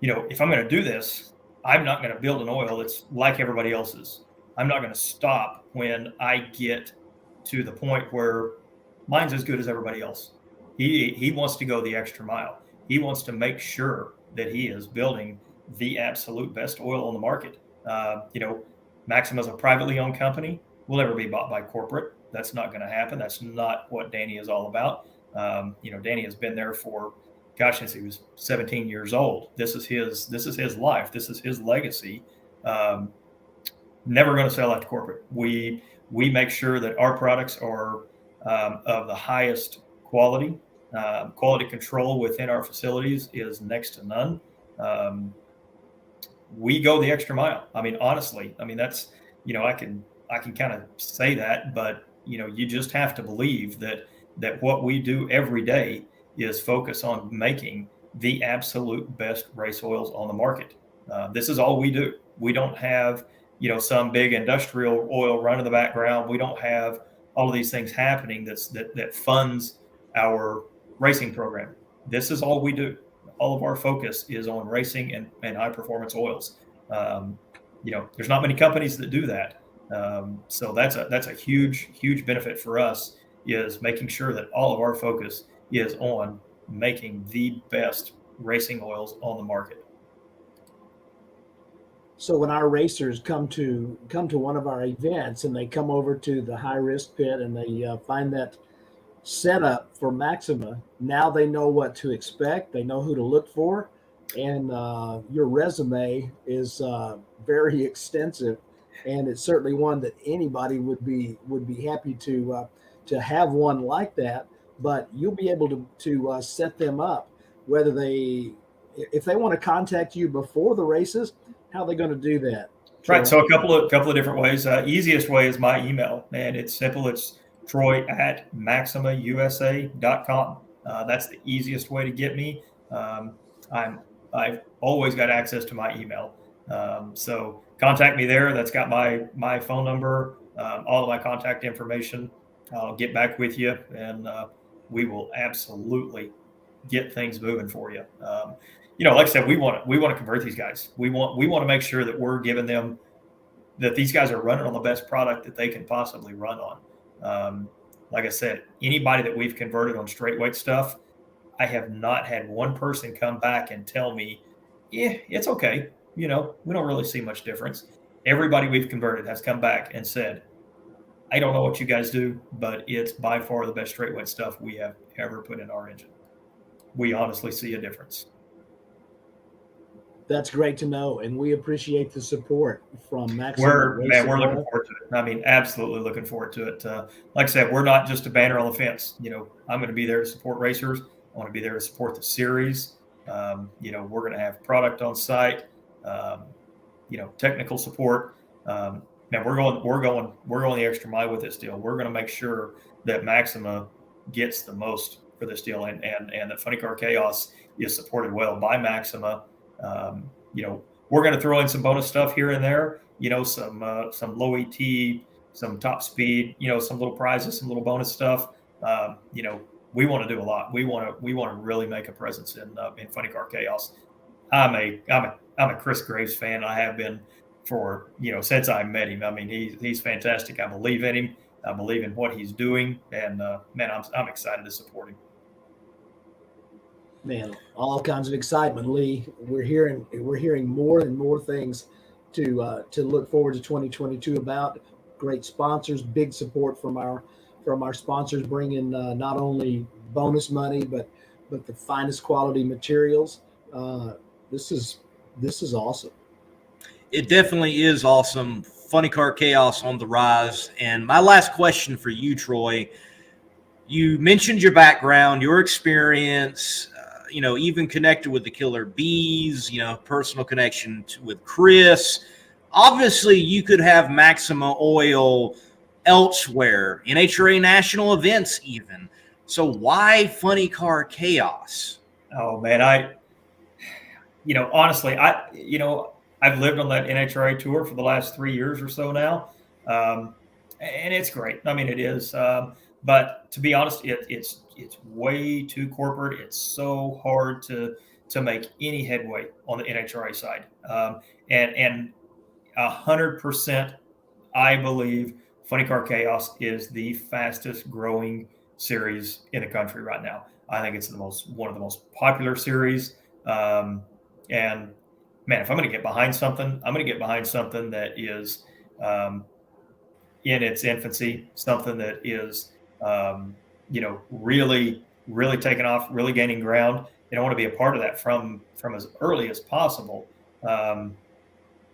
if I'm going to do this, I'm not going to build an oil that's like everybody else's. I'm not going to stop when I get to the point where mine's as good as everybody else. He wants to go the extra mile. He wants to make sure that he is building the absolute best oil on the market. Maxima is a privately owned company. Will never be bought by corporate. That's not going to happen. That's not what Danny is all about. Danny has been there for, since he was 17 years old. This is his life. This is his legacy. Never going to sell out to corporate. We make sure that our products are of the highest quality. Quality control within our facilities is next to none. We go the extra mile. I mean, honestly, that's, I can kind of say that, but you just have to believe that what we do every day is focus on making the absolute best race oils on the market. This is all we do. We don't have, some big industrial oil run in the background. We don't have all of these things happening that funds our racing program. This is all we do. All of our focus is on racing and high performance oils. There's not many companies that do that. So that's a huge benefit for us, is making sure that all of our focus is on making the best racing oils on the market. So when our racers come to one of our events and they come over to the high risk pit and they find that setup for Maxima, now they know what to expect. They know who to look for, and your resume is very extensive, and it's certainly one that anybody would be happy to have one like that. But you'll be able to set them up, whether if they want to contact you before the races. How are they going to do that? Right. So a couple of different ways. Easiest way is my email, and it's simple. It's troy@maximausa.com. That's the easiest way to get me. I've always got access to my email. So contact me there. That's got my phone number, all of my contact information. I'll get back with you, and we will absolutely get things moving for you. Like I said, we want to convert these guys. We want to make sure that we're giving them, that these guys are running on the best product that they can possibly run on. Like I said, anybody that we've converted on straight weight stuff, I have not had one person come back and tell me, yeah, it's okay. We don't really see much difference. Everybody we've converted has come back and said, I don't know what you guys do, but it's by far the best straight weight stuff we have ever put in our engine. We honestly see a difference. That's great to know, and we appreciate the support from Maxima. We're looking forward to it. I mean, absolutely looking forward to it. Like I said, we're not just a banner on the fence. I'm going to be there to support racers. I want to be there to support the series. We're going to have product on site. Technical support. Man, we're going the extra mile with this deal. We're going to make sure that Maxima gets the most for this deal, and that Funny Car Chaos is supported well by Maxima. We're going to throw in some bonus stuff here and there, some low ET, some top speed, some little prizes, some little bonus stuff. We want to do a lot. We want to really make a presence in Funny Car Chaos. I'm a Chris Graves fan. I have been for, since I met him. I mean, he's fantastic. I believe in him. I believe in what he's doing. And man, I'm excited to support him. Man, all kinds of excitement, Lee. We're hearing more and more things to look forward to 2022 about. Great sponsors, big support from our sponsors, bringing not only bonus money but the finest quality materials. This is awesome. It definitely is awesome. Funny Car Chaos on the rise. And my last question for you, Troy. You mentioned your background, your experience. Even connected with the 𝗕𝗔𝗖𝗞, personal connection with Chris. Obviously, you could have Maxima oil elsewhere, NHRA national events even. So why Funny Car Chaos? Oh, man, honestly, I've lived on that NHRA tour for the last 3 years or so now. And it's great. I mean, it is. But to be honest, it's way too corporate. It's so hard to make any headway on the NHRA side. And 100%, I believe Funny Car Chaos is the fastest growing series in the country right now. I think it's one of the most popular series. And man, if I'm going to get behind something, I'm going to get behind something that is in its infancy, something that is really, really taking off, really gaining ground. And I want to be a part of that from as early as possible. And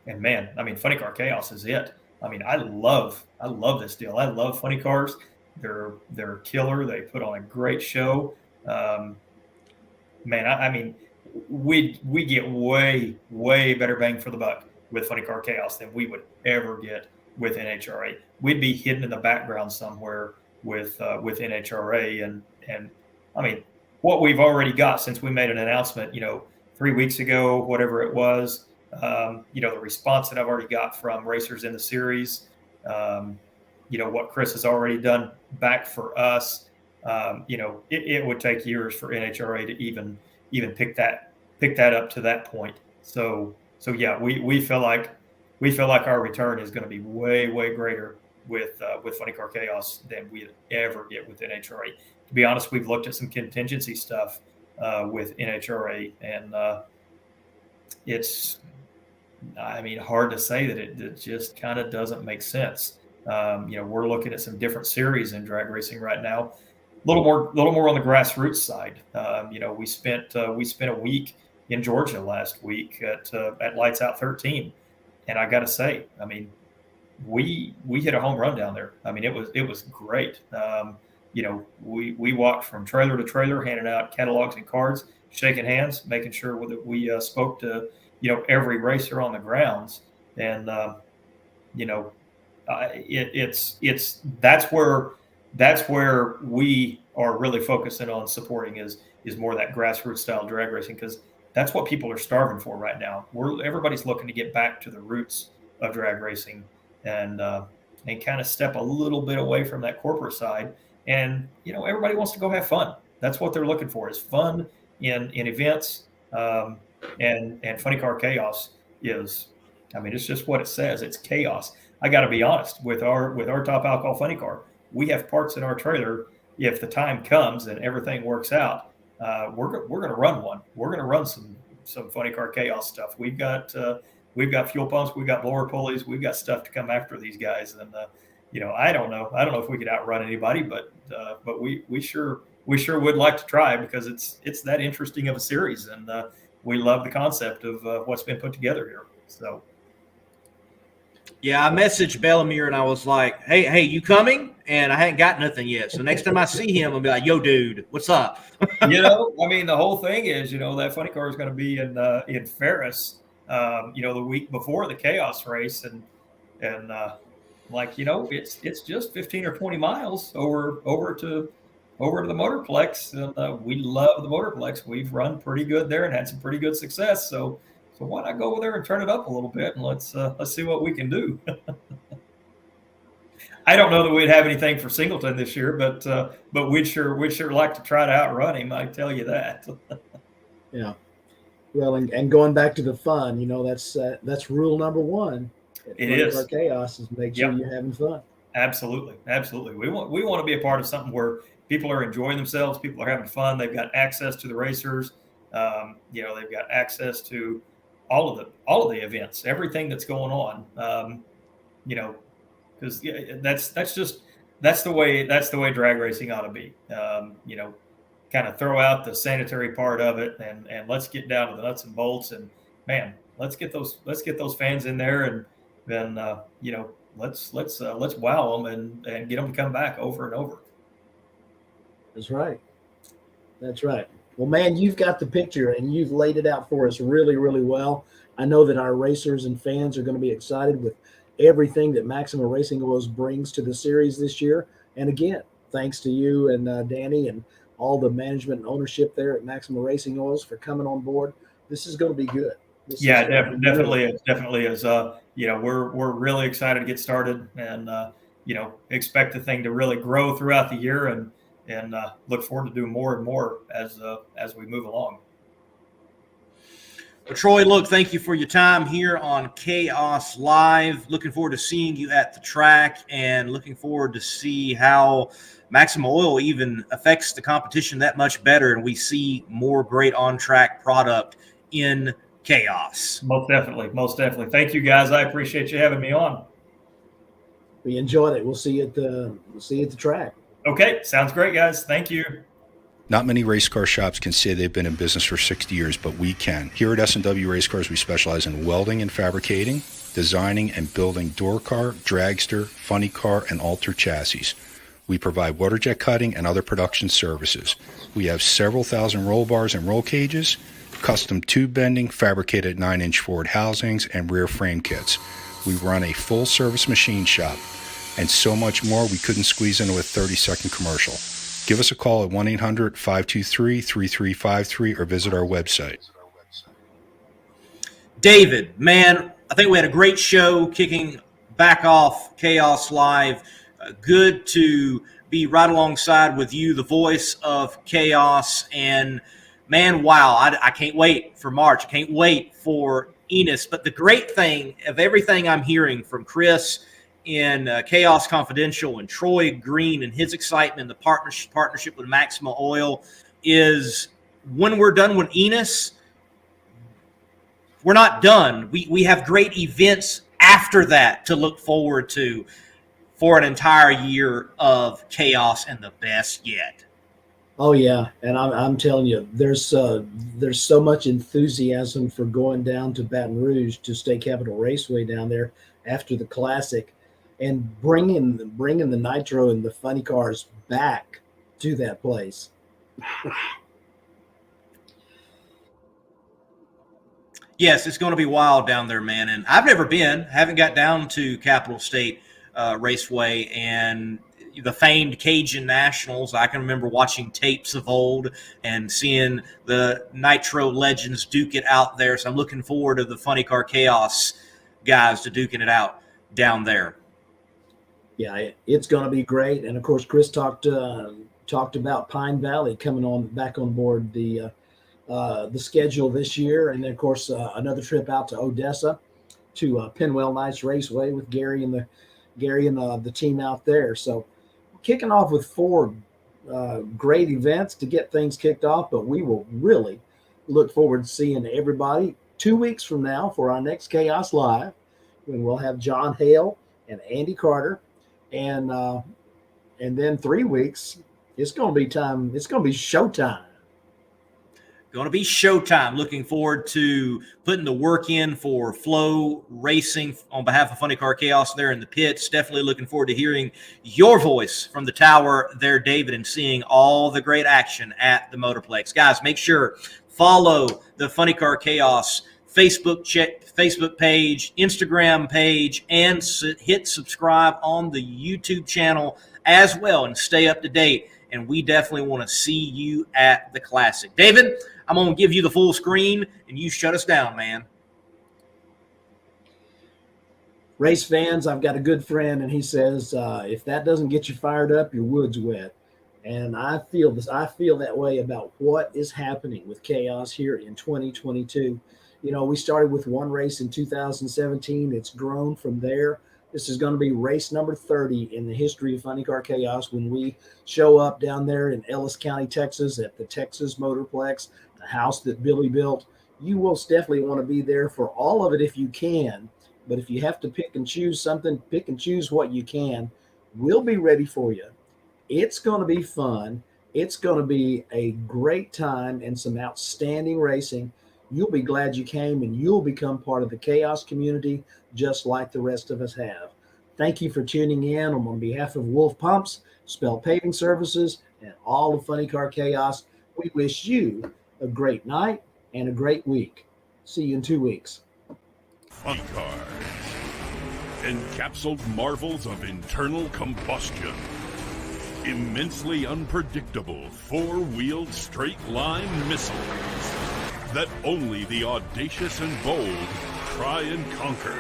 man, I mean, Funny Car Chaos is it. I mean, I love this deal. I love funny cars. They're killer. They put on a great show. Man, I mean, we get way, way better bang for the buck with Funny Car Chaos than we would ever get with NHRA. We'd be hidden in the background somewhere with NHRA, and I mean, what we've already got since we made an announcement, 3 weeks ago, whatever it was, the response that I've already got from racers in the series, what Chris has already done back for us, it would take years for NHRA to even pick that up to that point. So yeah, we feel like our return is going to be way, way greater with Funny Car Chaos than we'd ever get with NHRA. To be honest, we've looked at some contingency stuff with NHRA, and it's, I mean, hard to say that it just kind of doesn't make sense. We're looking at some different series in drag racing right now, a little more on the grassroots side. We spent a week in Georgia last week at Lights Out 13, and I got to say, I mean, we hit a home run down there. I mean, it was great. We walked from trailer to trailer, handing out catalogs and cards, shaking hands, making sure that we spoke to every racer on the grounds, and it's that's where we are really focusing on supporting is more that grassroots style drag racing, because that's what people are starving for right now. Everybody's looking to get back to the roots of drag racing and kind of step a little bit away from that corporate side. And everybody wants to go have fun. That's what they're looking for, is fun in events. And Funny Car Chaos is, I mean, it's just what it says. It's chaos. I got to be honest, with our Top Alcohol Funny Car, we have parts in our trailer. If the time comes and everything works out, we're going to run one. We're going to run some Funny Car Chaos stuff. We've got fuel pumps, we've got blower pulleys, we've got stuff to come after these guys. And I don't know if we could outrun anybody, but we sure would like to try, because it's that interesting of a series, and we love the concept of what's been put together here. So. Yeah, I messaged Bellamere and I was like, hey, you coming? And I hadn't got nothing yet. So next time I see him, I'll be like, yo, dude, what's up? I mean, the whole thing is, that Funny Car is going to be in Ferris, the week before the Chaos race. And it's just 15 or 20 miles over to the Motorplex. And we love the Motorplex. We've run pretty good there and had some pretty good success. So why not go over there and turn it up a little bit, and let's see what we can do. I don't know that we'd have anything for Singleton this year, but we'd sure like to try to outrun him. I tell you that. Yeah. Well, and going back to the fun, that's rule number one. It is. Chaos is make sure you're having fun. Absolutely. We want to be a part of something where people are enjoying themselves, people are having fun. They've got access to the racers. They've got access to all of the events, everything that's going on. Because that's the way drag racing ought to be. Kind of throw out the sanitary part of it, and let's get down to the nuts and bolts, and man, let's get those fans in there, and then let's wow them and get them to come back over and over. That's right. Well, man, you've got the picture and you've laid it out for us really, really well. I know that our racers and fans are going to be excited with everything that Maxima Racing Oils brings to the series this year. And again, thanks to you and Danny and all the management and ownership there at Maxima Racing Oils for coming on board. This is going to be good. Definitely is. We're really excited to get started, and expect the thing to really grow throughout the year, and look forward to doing more and more as we move along. Well, Troy, look, thank you for your time here on Chaos Live. Looking forward to seeing you at the track, and looking forward to see how Maxima Oil even affects the competition that much better, and we see more great on-track product in Chaos. Most definitely. Thank you, guys. I appreciate you having me on. We enjoyed it. We'll see you at the track. Okay, sounds great, guys. Thank you. Not many race car shops can say they've been in business for 60 years, but we can. Here at S&W Race Cars, we specialize in welding and fabricating, designing and building door car, dragster, funny car, and altered chassis. We provide water jet cutting and other production services. We have several thousand roll bars and roll cages, custom tube bending, fabricated 9-inch forward housings, and rear frame kits. We run a full-service machine shop, and so much more we couldn't squeeze into a 30-second commercial. Give us a call at 1-800-523-3353 or visit our website. David, man, I think we had a great show kicking back off Chaos Live. Good to be right alongside with you, the voice of Chaos. And, man, wow, I can't wait for March. I can't wait for Enos. But the great thing of everything I'm hearing from Chris in Chaos Confidential and Troy Green and his excitement, the partnership with Maxima Oil, is when we're done with Enos, we're not done. We have great events after that to look forward to for an entire year of chaos and the best yet. Oh yeah, and I'm telling you, there's so much enthusiasm for going down to Baton Rouge to State Capitol Raceway down there after the Classic, and bringing the nitro and the funny cars back to that place. Yes, it's going to be wild down there, man. And I've never been, haven't got down to Capitol State Raceway and the famed Cajun Nationals. I can remember watching tapes of old and seeing the Nitro legends duke it out there. So I'm looking forward to the Funny Car Chaos guys to duking it out down there. Yeah, it's going to be great. And of course, Chris talked about Pine Valley coming back on board the schedule this year, and then of course another trip out to Odessa to Pinwell Nights Raceway with Gary and the team out there. So kicking off with 4 great events to get things kicked off, but we will really look forward to seeing everybody 2 weeks from now for our next Chaos Live, when we'll have John Hale and Andy Carter, and then 3 weeks it's going to be time. It's going to be showtime. Going to be showtime. Looking forward to putting the work in for Flow Racing on behalf of Funny Car Chaos there in the pits. Definitely looking forward to hearing your voice from the tower there, David, and seeing all the great action at the Motorplex. Guys, make sure follow the Funny Car Chaos Facebook page, Instagram page, and hit subscribe on the YouTube channel as well, and stay up to date. And we definitely want to see you at the Classic. David, I'm going to give you the full screen, and you shut us down, man. Race fans, I've got a good friend, and he says, if that doesn't get you fired up, your wood's wet. And I feel that way about what is happening with Chaos here in 2022. You know, we started with 1 race in 2017. It's grown from there. This is going to be race number 30 in the history of Funny Car Chaos when we show up down there in Ellis County, Texas, at the Texas Motorplex, the house that Billy built. You will definitely want to be there for all of it if you can. But if you have to pick and choose something, pick and choose what you can. We'll be ready for you. It's going to be fun. It's going to be a great time and some outstanding racing. You'll be glad you came, and you'll become part of the Chaos community just like the rest of us have. Thank you for tuning in. On behalf of Wulff Pumps, Spell Paving Services, and all of Funny Car Chaos, we wish you a great night and a great week. See you in 2 weeks. Funny cars. Encapsuled marvels of internal combustion. Immensely unpredictable 4-wheeled straight-line missiles that only the audacious and bold try and conquer.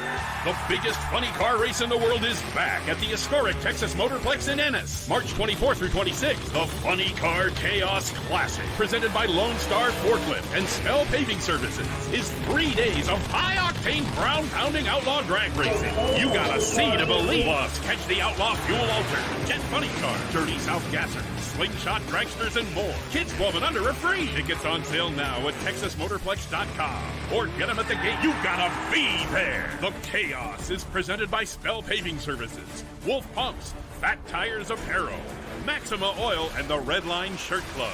The biggest funny car race in the world is back at the historic Texas Motorplex in Ennis. March 24th through 26th, the Funny Car Chaos Classic, presented by Lone Star Forklift and Spell Paving Services, is 3 days of high-octane, ground-pounding outlaw drag racing. You gotta see to believe. Plus, catch the outlaw fuel alter, jet funny car, dirty South gassers, slingshot dragsters, and more. Kids 12 and under are free. Tickets on sale now at TexasMotorplex.com, or get them at the gate. You gotta be there. The Chaos is presented by Spell Paving Services, Wulff Pumps, Fat Tires Apparel, Maxima Oil, and the Red Line Shirt Club.